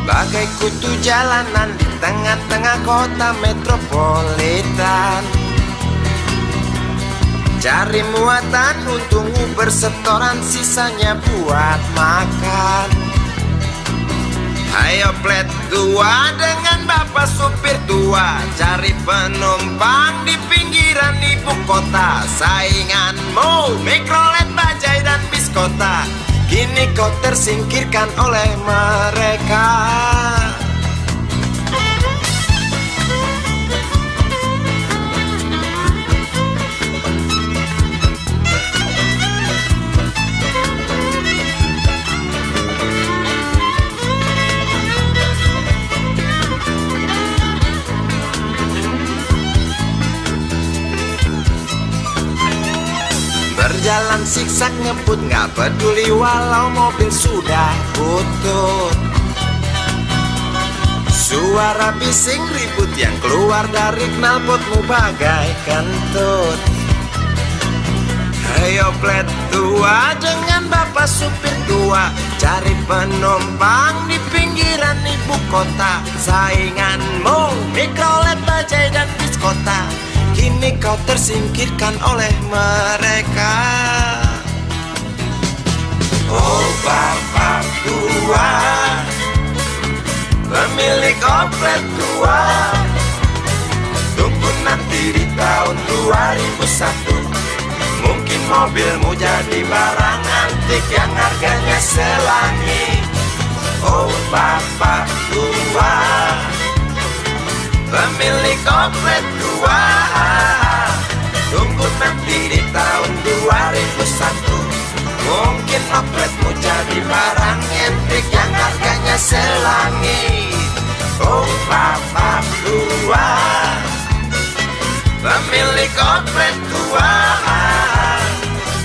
Bagai kutu jalanan di tengah-tengah kota metropolitan, cari muatan untungmu bersetoran, sisanya buat makan. Ayo plet tua dengan bapak supir tua, cari penumpang di pinggiran ibu kota. Sainganmu Mikrolet, Bajai dan Biskota, kini kau tersingkirkan oleh mereka. Berjalan siksak ngebut, gak peduli walau mobil sudah butut. Suara bising ribut yang keluar dari knalpotmu bagai kentut. Ayo plet tua dengan bapak supir tua, cari penumpang di pinggiran ibu kota. Sainganmu Mikrolet, Bajai dan Biskota, kini kau tersingkirkan oleh mereka. Oh bapak tua, pemilik oplet tua, tunggu nanti di tahun 2001, mungkin mobilmu jadi barang antik yang harganya selangit. Oh bapak tua, pemilik oplet tua, tunggu nanti di tahun 2001. Mungkin opletmu jadi barang antik yang harganya selangit. Oh bapak tua, pemilik oplet tua,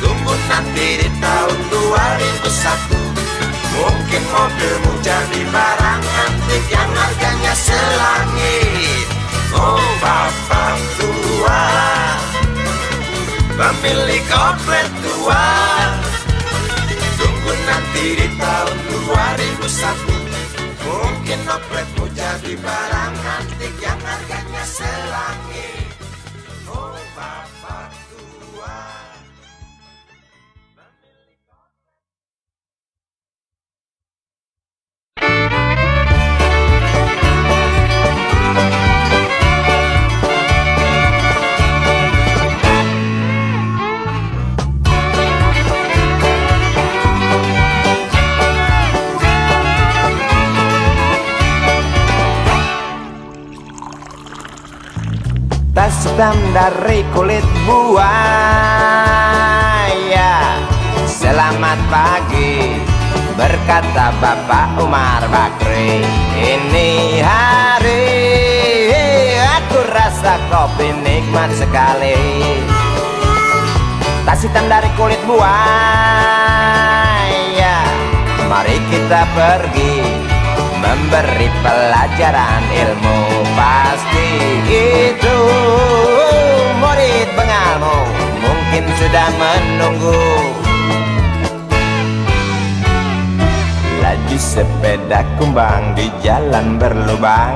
tunggu nanti di tahun 2001. Mungkin mobilmu jadi barang antik yang harganya selangit. Oh bapak tua, pemilik oplet tua, tunggu nanti di tahun 2001. Mungkin opletmu jadi barang antik yang harganya selangit. Oh bapak tua. Tas hitam dari kulit buaya. Selamat pagi, berkata Bapak Umar Bakri. Ini hari aku rasa kopi nikmat sekali. Tas hitam dari kulit buaya, mari kita pergi memberi pelajaran ilmu. Pasti itu murid bengalmu mungkin sudah menunggu. Laju sepeda kumbang di jalan berlubang,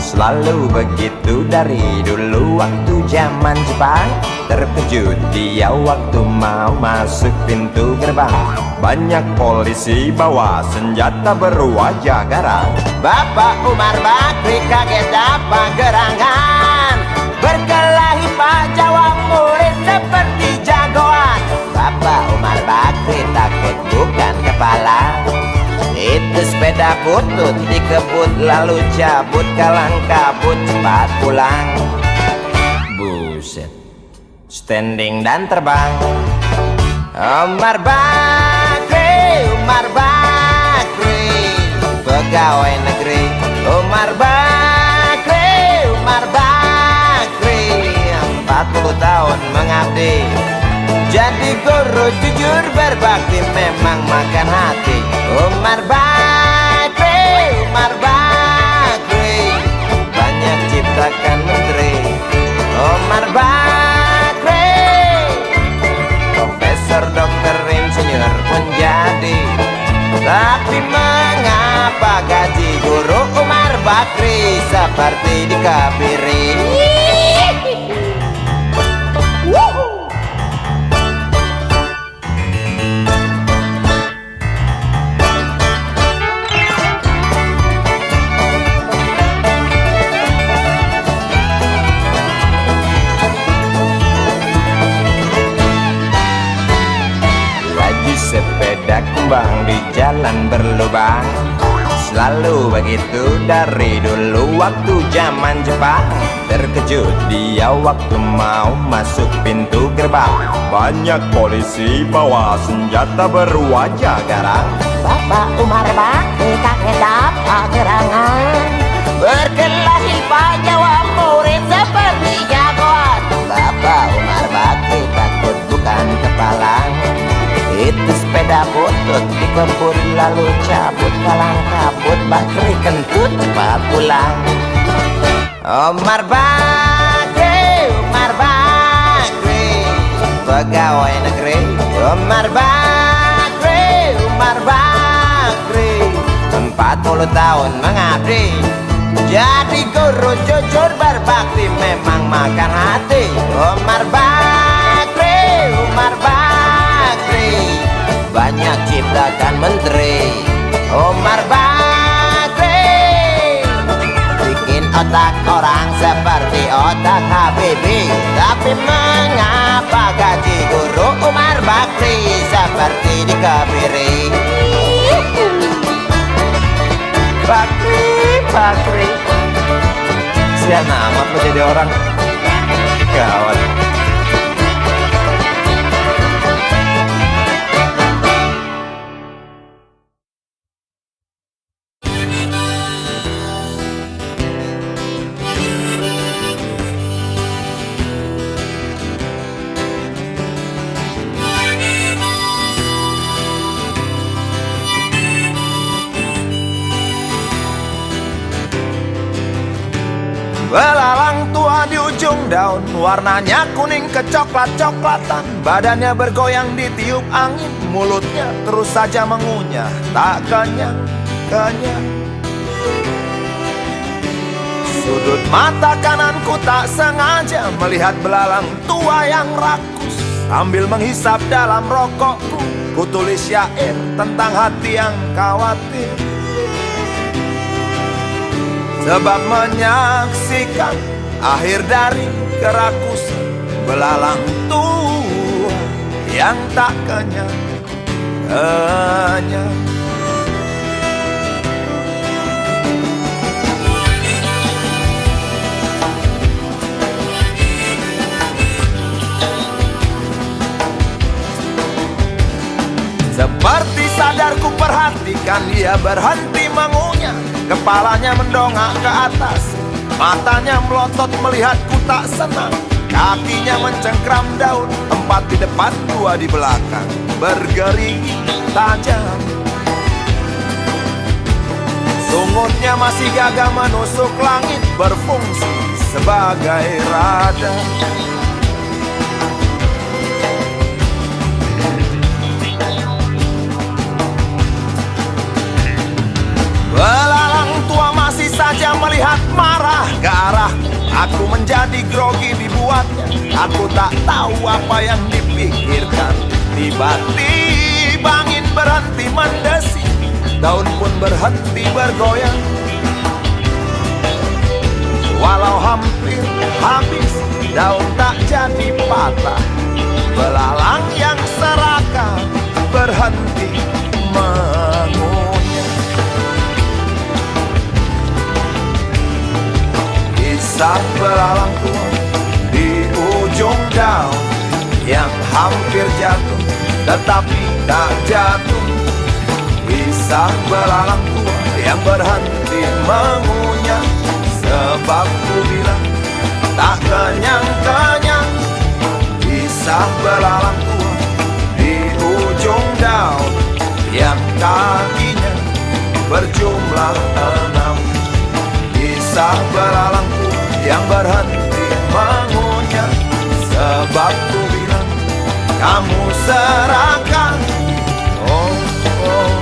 selalu begitu dari dulu waktu zaman Jepang. Terkejut dia waktu mau masuk pintu gerbang, banyak polisi bawa senjata berwajah garang. Bapak Umar Bakri kaget apa gerangan, berkelahi Pak Jawa murid seperti jagoan. Bapak Umar Bakri takut bukan kepala, itu sepeda butut dikebut lalu cabut, kalang kabut cepat pulang. Buset, standing dan terbang. Umar Bakri, Umar Bakri, pegawai negeri. Umar Bakri, Umar Bakri, 40 tahun mengabdi. Jadi guru jujur berbakti memang makan hati. Umar Bakri, Umar Bakri, banyak ciptakan menteri. Umar Bakri, profesor, dokter, insinyur pun jadi. Tapi mengapa gaji guru Umar Bakri seperti dikebiri? Sepeda kumbang di jalan berlubang, selalu begitu dari dulu waktu zaman Jepang. Terkejut dia waktu mau masuk pintu gerbang, banyak polisi bawa senjata berwajah garang. Bapak Umar Bakri kaget apa gerangan, berkelahi Pak Jawa murid seperti jagoan. Bapak Umar Bakri takut bukan kepala, itu sepeda butut dikebut lalu cabut, kalang kabut. Bakri kentut cepat pulang. Umar Bakri, Umar Bakri, pegawai negeri. Umar Bakri, Umar Bakri, 40 tahun mengabdi. Jadi guru jujur berbakti memang makan hati. Umar Bakri, Umar Bakri, banyak ciptakan menteri. Umar Bakri bikin otak orang seperti otak Habibie. Tapi mengapa gaji guru jaga piring. Bakri sian amat lo jadi orang gawat. Belalang tua di ujung daun, warnanya kuning kecoklat-coklatan. Badannya bergoyang ditiup angin, mulutnya terus saja mengunyah, tak kenyang-kenyang. Sudut mata kananku tak sengaja melihat belalang tua yang rakus. Sambil menghisap dalam rokokku, ku tulis syair tentang hati yang khawatir. Sebab menyaksikan akhir dari kerakusan belalang tua yang tak kenyang-kenyang. Seperti sadar ku perhatikan dia berhenti mengunyah. Kepalanya mendongak ke atas, matanya melotot melihatku tak senang. Kakinya mencengkram daun, 4 di depan 2 di belakang, bergerigi tajam. Sungutnya masih gagah menusuk langit, berfungsi sebagai radar. Belalang tua masih saja melihat marah ke arah. Aku menjadi grogi dibuatnya. Aku tak tahu apa yang dipikirkan. Tiba-tiba angin berhenti mendesi, daun pun berhenti bergoyang. Walau hampir habis, daun tak jadi patah. Belalang yang serakah berhenti mengunyah. Kisah belalang tua di ujung daun yang hampir jatuh tetapi tak jatuh. Kisah belalang tua yang berhenti mengunyah. Sebab ku bilang tak kenyang-kenyang. Kisah belalang tua di ujung daun yang kakinya berjumlah 6. Kisah belalang tua yang berhenti mengunyah. Sebab ku bilang kamu serakah. Oh, oh,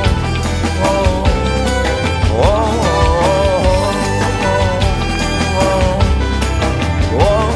oh, oh, oh,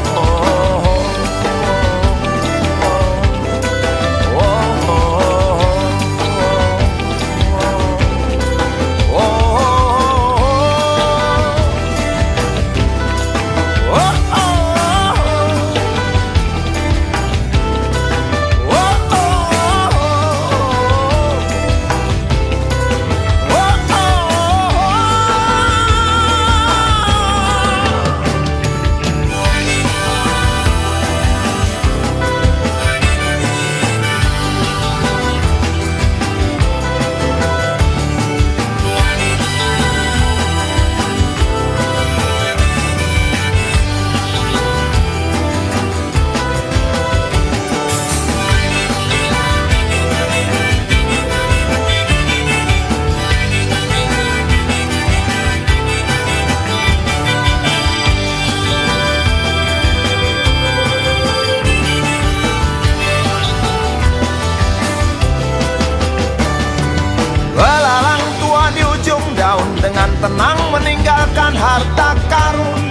dengan tenang meninggalkan harta karun.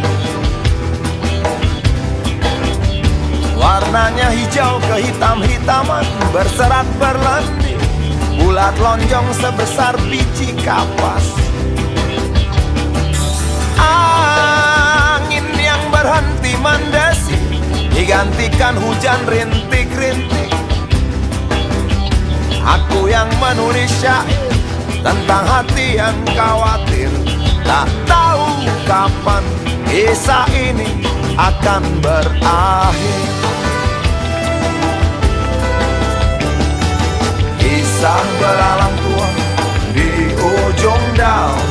Warnanya hijau kehitam-hitaman, berserat berlendir, bulat lonjong sebesar biji kapas. Angin yang berhenti mendesi digantikan hujan rintik-rintik. Aku yang menulis syair tentang hati yang khawatir, tak tahu kapan kisah ini akan berakhir. Kisah belalang tua di ujung daun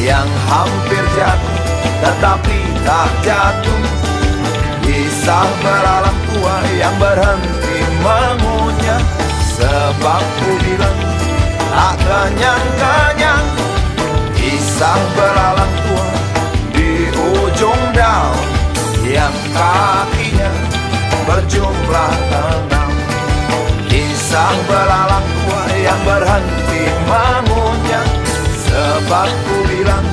yang hampir jatuh tetapi tak jatuh. Kisah belalang tua yang berhenti mengunyah sebab ku bilang tak kenyang-kenyang. Kisah belalang tua di ujung daun yang kakinya berjumlah 6. Kisah belalang tua yang berhenti mengunyah sebab ku bilang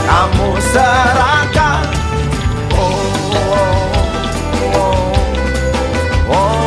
kamu serakah. Oh, oh, oh, oh, oh.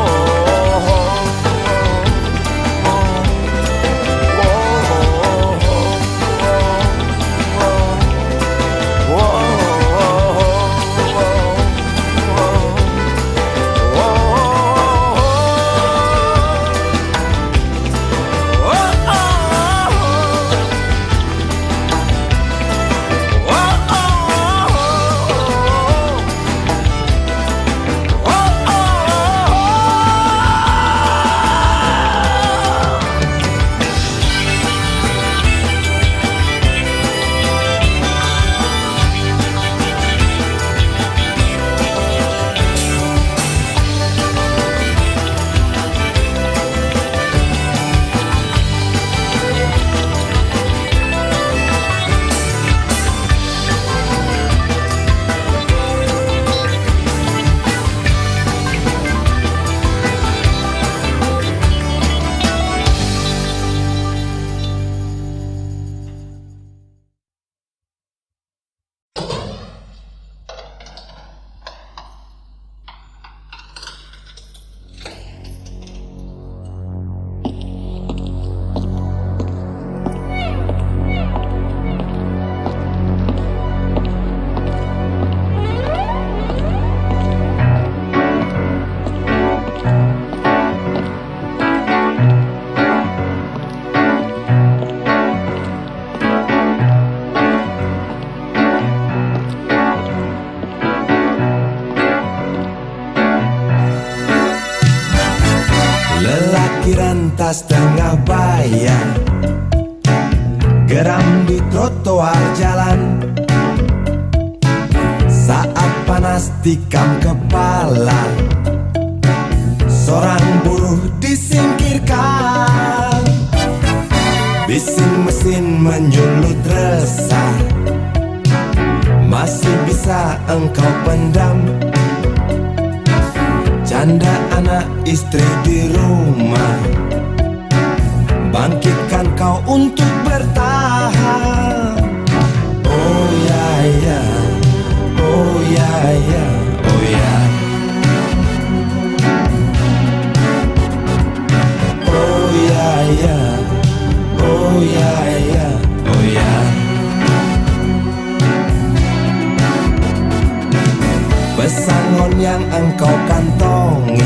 Tas tengah bayar, geram di trotoar jalan. Saat panas tikam kepala, seorang buruh disingkirkan. Bising mesin menyulut resah, masih bisa engkau pendam. Janda anak istri di rumah, bangkitkan kau untuk bertahan. Oh ya ya, oh ya ya, oh ya. Oh ya ya, oh ya ya, oh ya. Pesangon yang engkau kantongi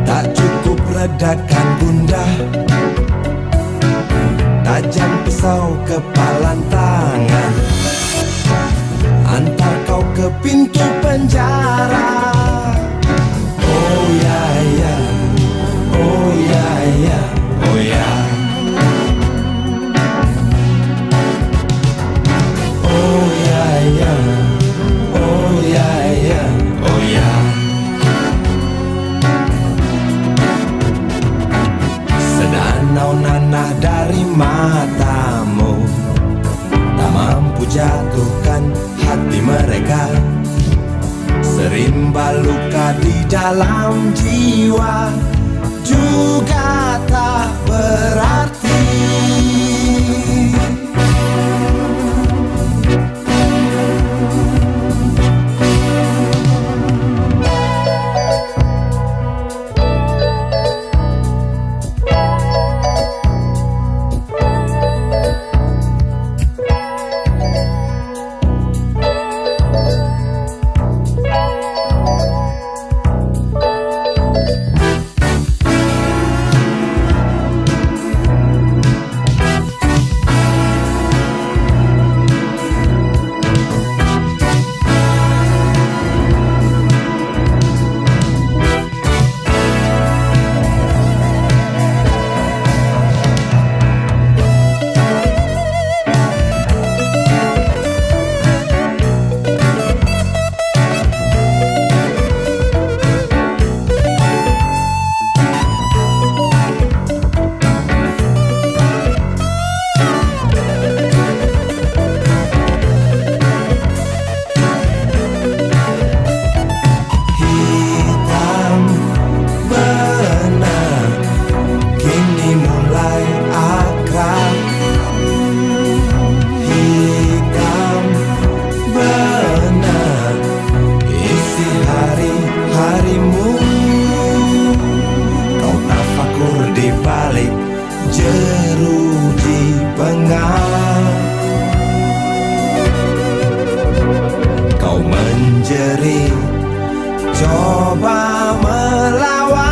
tak cukup redakan gundah. Tajam pisau kepalan tangan, antar kau ke pintu penjara. Oh ya ya, oh ya ya, oh ya. Oh ya ya, oh ya ya, oh ya. Sedanau nanah dari matamu tak mampu jatuhkan hati mereka. Serimba luka di dalam jiwa juga tak berarti. terpengal. Kau menjerit, coba melawan.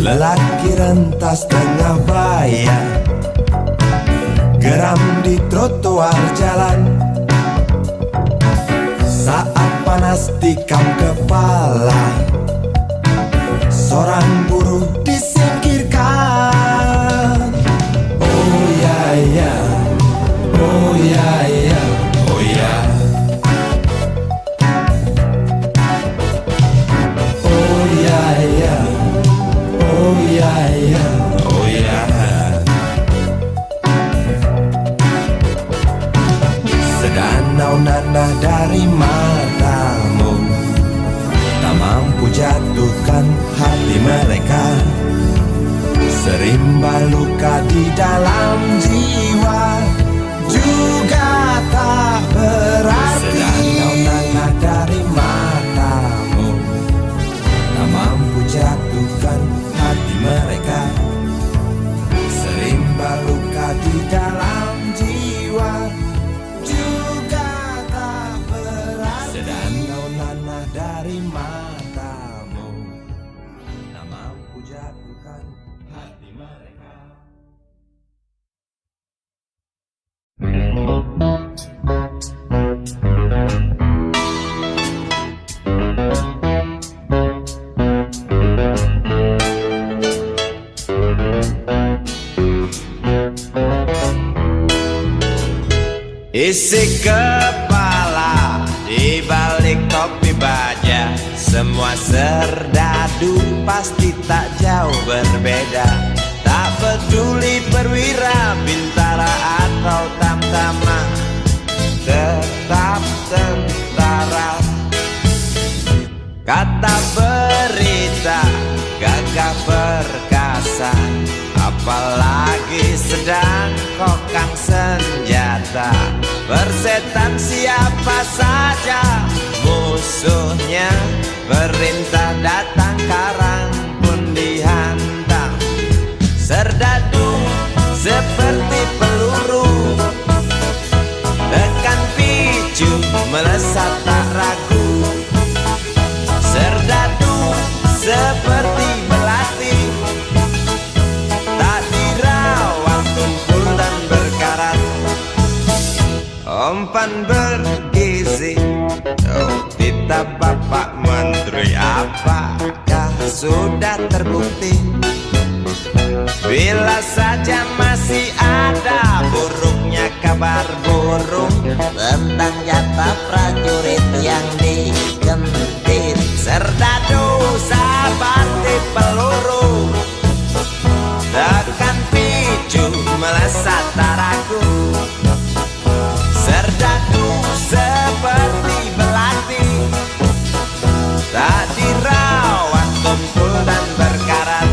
Lelaki rentas tengah bayar, geram di trotoar jalan. Saat panas tikam kepala, seorang buruh disingkirkan. Oh ya ya, oh ya ya, oh ya. Oh ya ya, oh ya ya, oh ya. Sedanau nanah dari matamu tak mampu jatuhkan hati mereka. Serimba luka di dalam jiwa juga tak berarti. Sedanau nanah dari matamu tak mampu jatuhkan hati mereka. Serimba luka di dalam jiwa juga tak berarti. Sedanau nanah dari matamu tak mampu jatuhkan hati mereka. Isi kepala di balik topi baja, semua serdadu pasti tak jauh berbeda. Tak peduli perwira, bintara atau tamtama, tetap tentara. Kata berita gagah perkasa, apalagi sedang kokang senjata. Persetan siapa saja musuhnya, perintah datang karang pun dihantam. Serdadu seperti peluru, tekan picu melesat tak ragu. Serdadu seperti belati, tak dirawat tumpul dan berkarat. Umpan bergizi, oh titah Bapak Menteri, apakah sudah terbukti? Bila saja masih ada buruknya kabar burung tentang jatah prajurit yang digentit. Serdadu seperti peluru, tekan picu melesat tak ragu. Serdadu seperti belati, tak dirawat tumpul dan berkarat.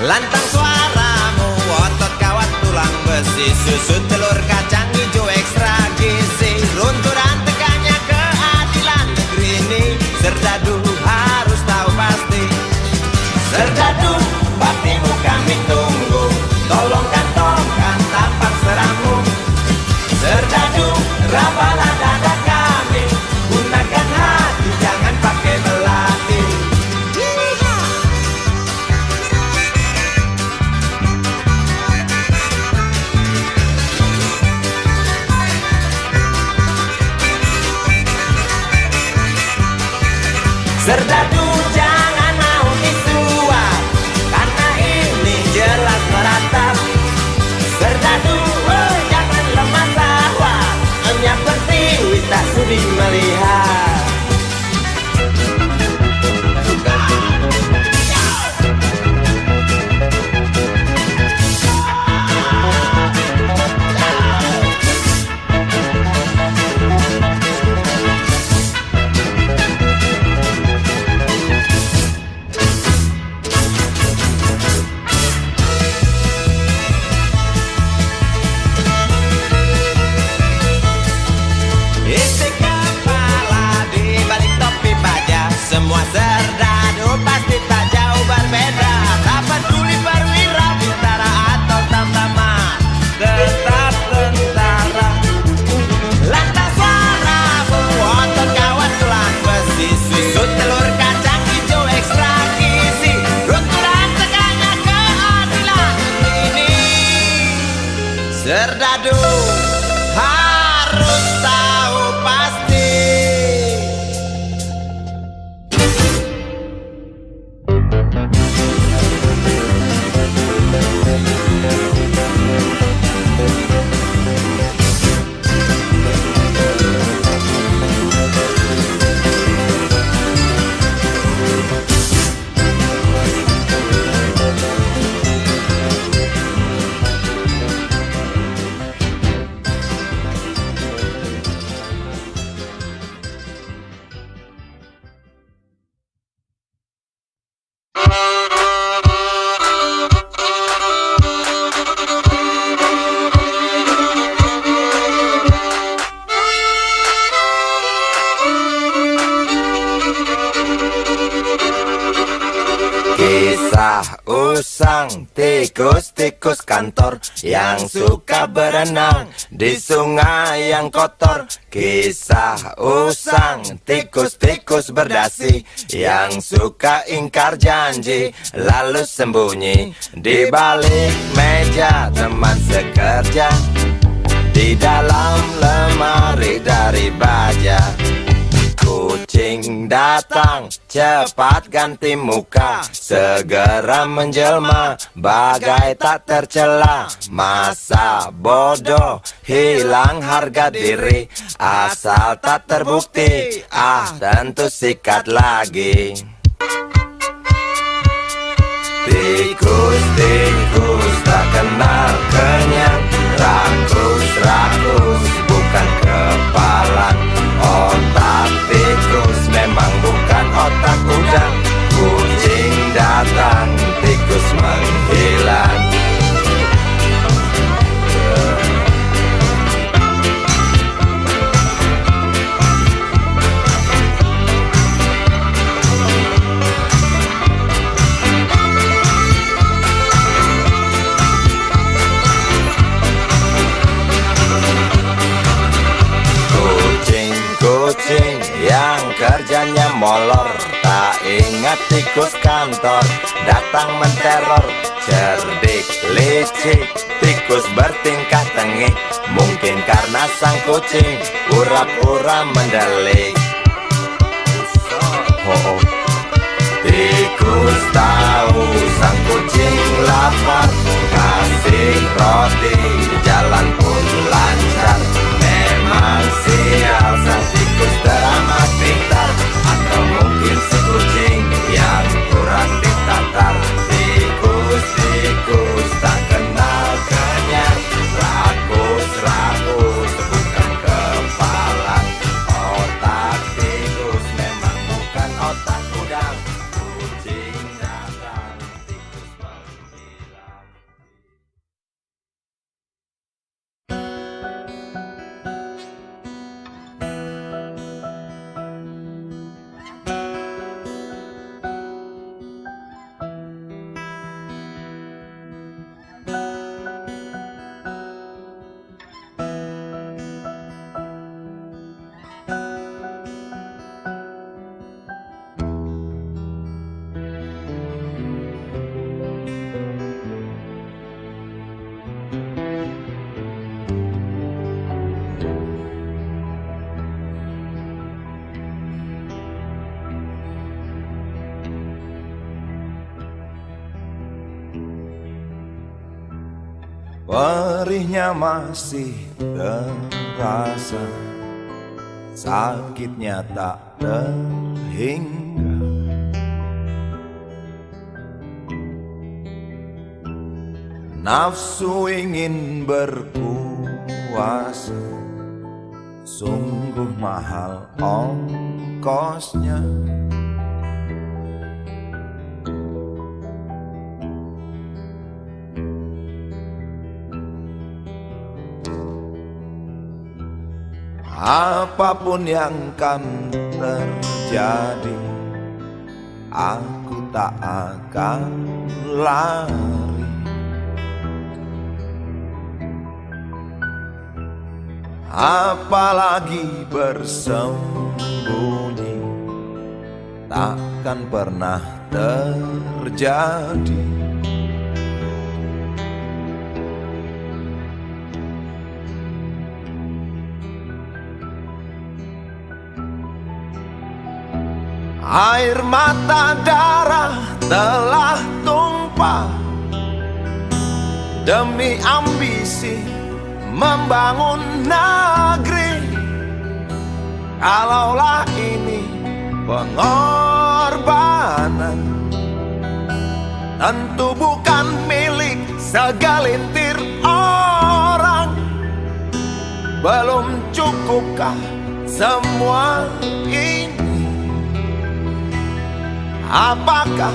Lantang suaramu, otot kawat tulang besi, susu telur kacang hijau ekstra gizi. Runtuh dan tegaknya keadilan negeri ini, serdadu harus tahu pasti. Serdadu, baktimu kami tunggu, tolong kantongkan tampang serammu. Serdadu, rapalah dada kami, gunakan hati jangan pakai belati. Kisah usang tikus-tikus kantor yang suka berenang di sungai yang kotor. Kisah usang tikus-tikus berdasi yang suka ingkar janji lalu sembunyi di balik meja teman sekerja, di dalam lemari dari baja. Kucing datang, cepat ganti muka, segera menjelma, bagai tak tercela. Masa bodoh, hilang harga diri, asal tak terbukti, tentu sikat lagi. Tikus-tikus tak kenal kenyang, rakus-rakus bukan kepalan. Otak tikus memang bukan otak udang. Kucing datang, tikus menghilang. Kucing yang kerjanya molor, tak ingat tikus kantor datang menteror. Cerdik licik, tikus bertingkah tengik, mungkin karena sang kucing pura-pura mendelik. Tikus tahu sang kucing lapar, kasih roti, jalan pun lancar. Memang sial sang tikus teramat pintar, atau mungkin si kucing yang kurang ditatar. Tikus-tikus tak kenal kenyang, rakus-rakus bukan kepalan. Otak tikus memang bukan otak udang. Kucing datang, tikus menghilang. Perihnya masih terasa, sakitnya tak terhingga. Nafsu ingin berkuasa, sungguh mahal ongkosnya. Apapun yang kan terjadi, aku tak akan lari. Apalagi bersembunyi, takkan pernah terjadi. Air mata darah telah tumpah demi ambisi membangun negeri. Kalaulah ini pengorbanan, tentu bukan milik segelintir orang. Belum cukupkah semua ini? Apakah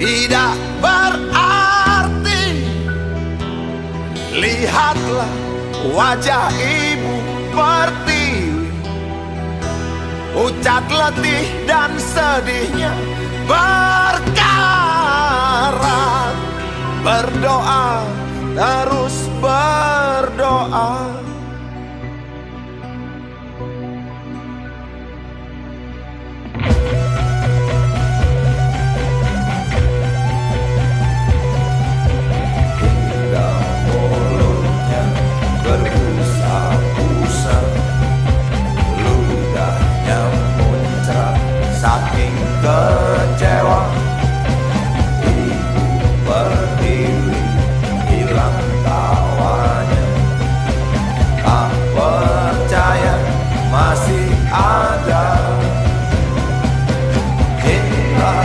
tidak berarti. Lihatlah wajah ibu pertiwi, pucat letih dan sedihnya berkarat. Berdoa, terus berdoa. Saking kecewa, ibu berdiri hilang tawanya. Tak percaya masih ada cinta.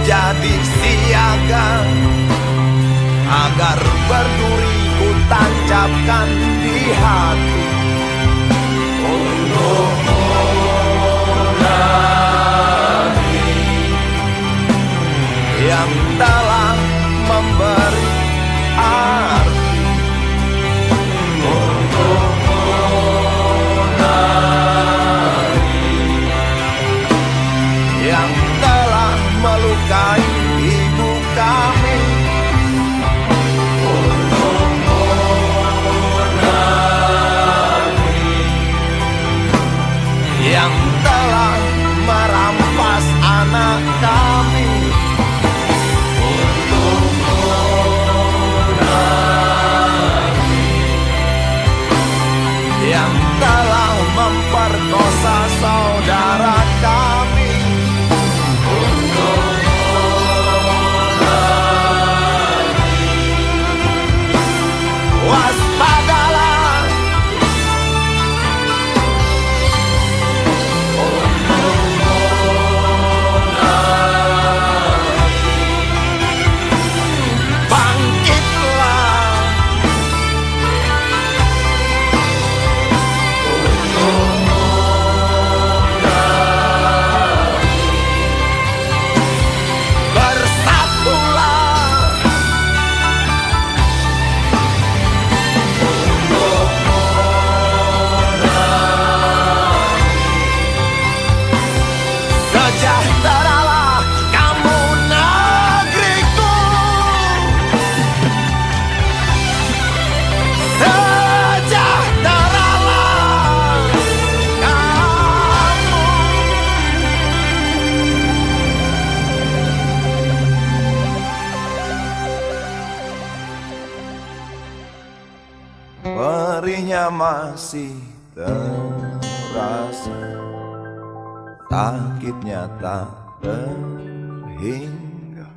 Jadi siaga agar berduri ku tancapkan di hati untukmu nanti yang telah memberi arti untukmu nanti yang telah melukai ibu kami. Untukmu nanti yang telah merampas anak kami. Untukmu nanti yang telah memperkosa saudara kami. Waspadalah, bangkitlah, bersatulah. Sejahteralah kamu negeriku, sejahteralah kamu. Perihnya masih terasa, sakitnya tak terhingga.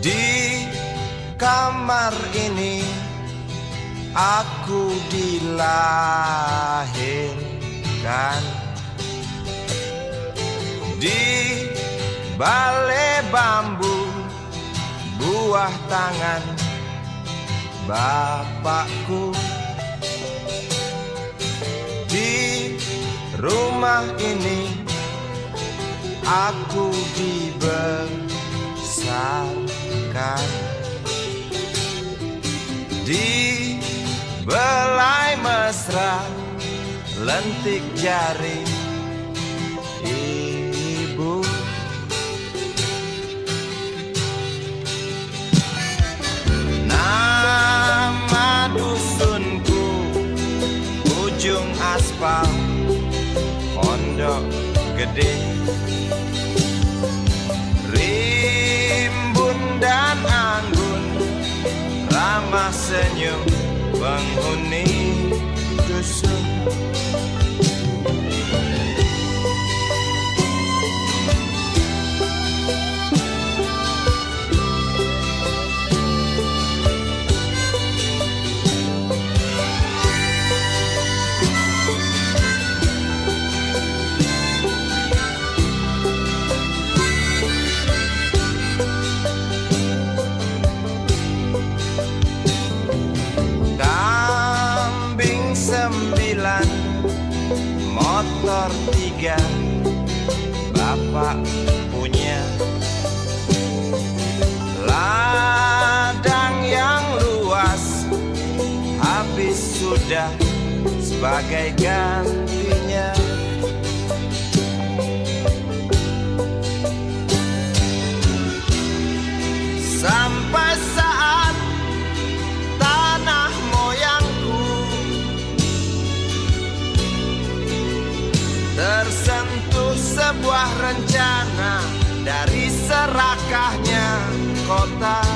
Di kamar ini aku dilahirkan, di balai bambu buah tangan bapakku. Di rumah ini aku dibesarkan, di belai mesra lentik jari ibu. gede, rimbun dan anggun, ramah senyum penghuni dusun. Kambing 9, motor 3, bapak punya. Ladang yang luas, habis sudah sebagai gantinya. Sampai saat tanah moyangku tersentuh sebuah rencana dari serakahnya kota.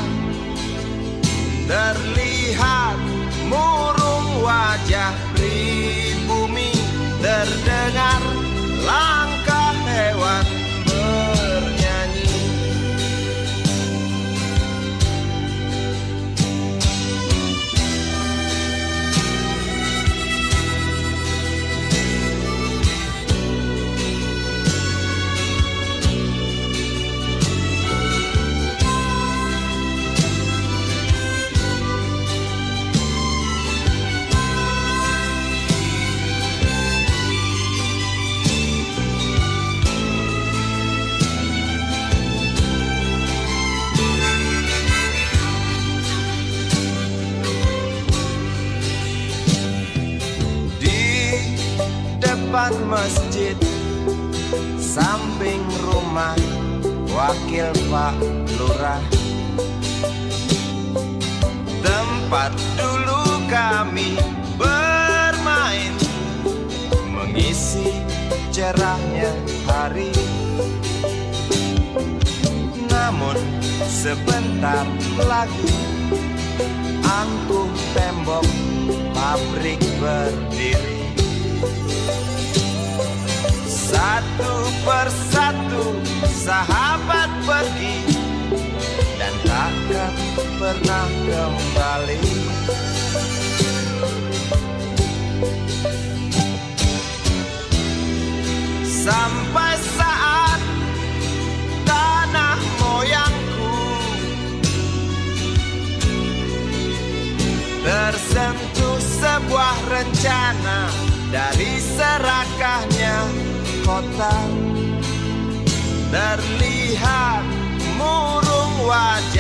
Terlihat murung wajah pribumi, terdengar langkah hewan bernyanyi. Depan masjid, samping rumah wakil Pak Lurah, tempat dulu kami bermain, mengisi cerahnya hari. Namun sebentar lagi angkuh tembok pabrik berdiri. Satu persatu sahabat pergi dan takkan pernah kembali. Sampai saat tanah moyangku tersentuh sebuah rencana dari serakahnya kota. Terlihat murung wajah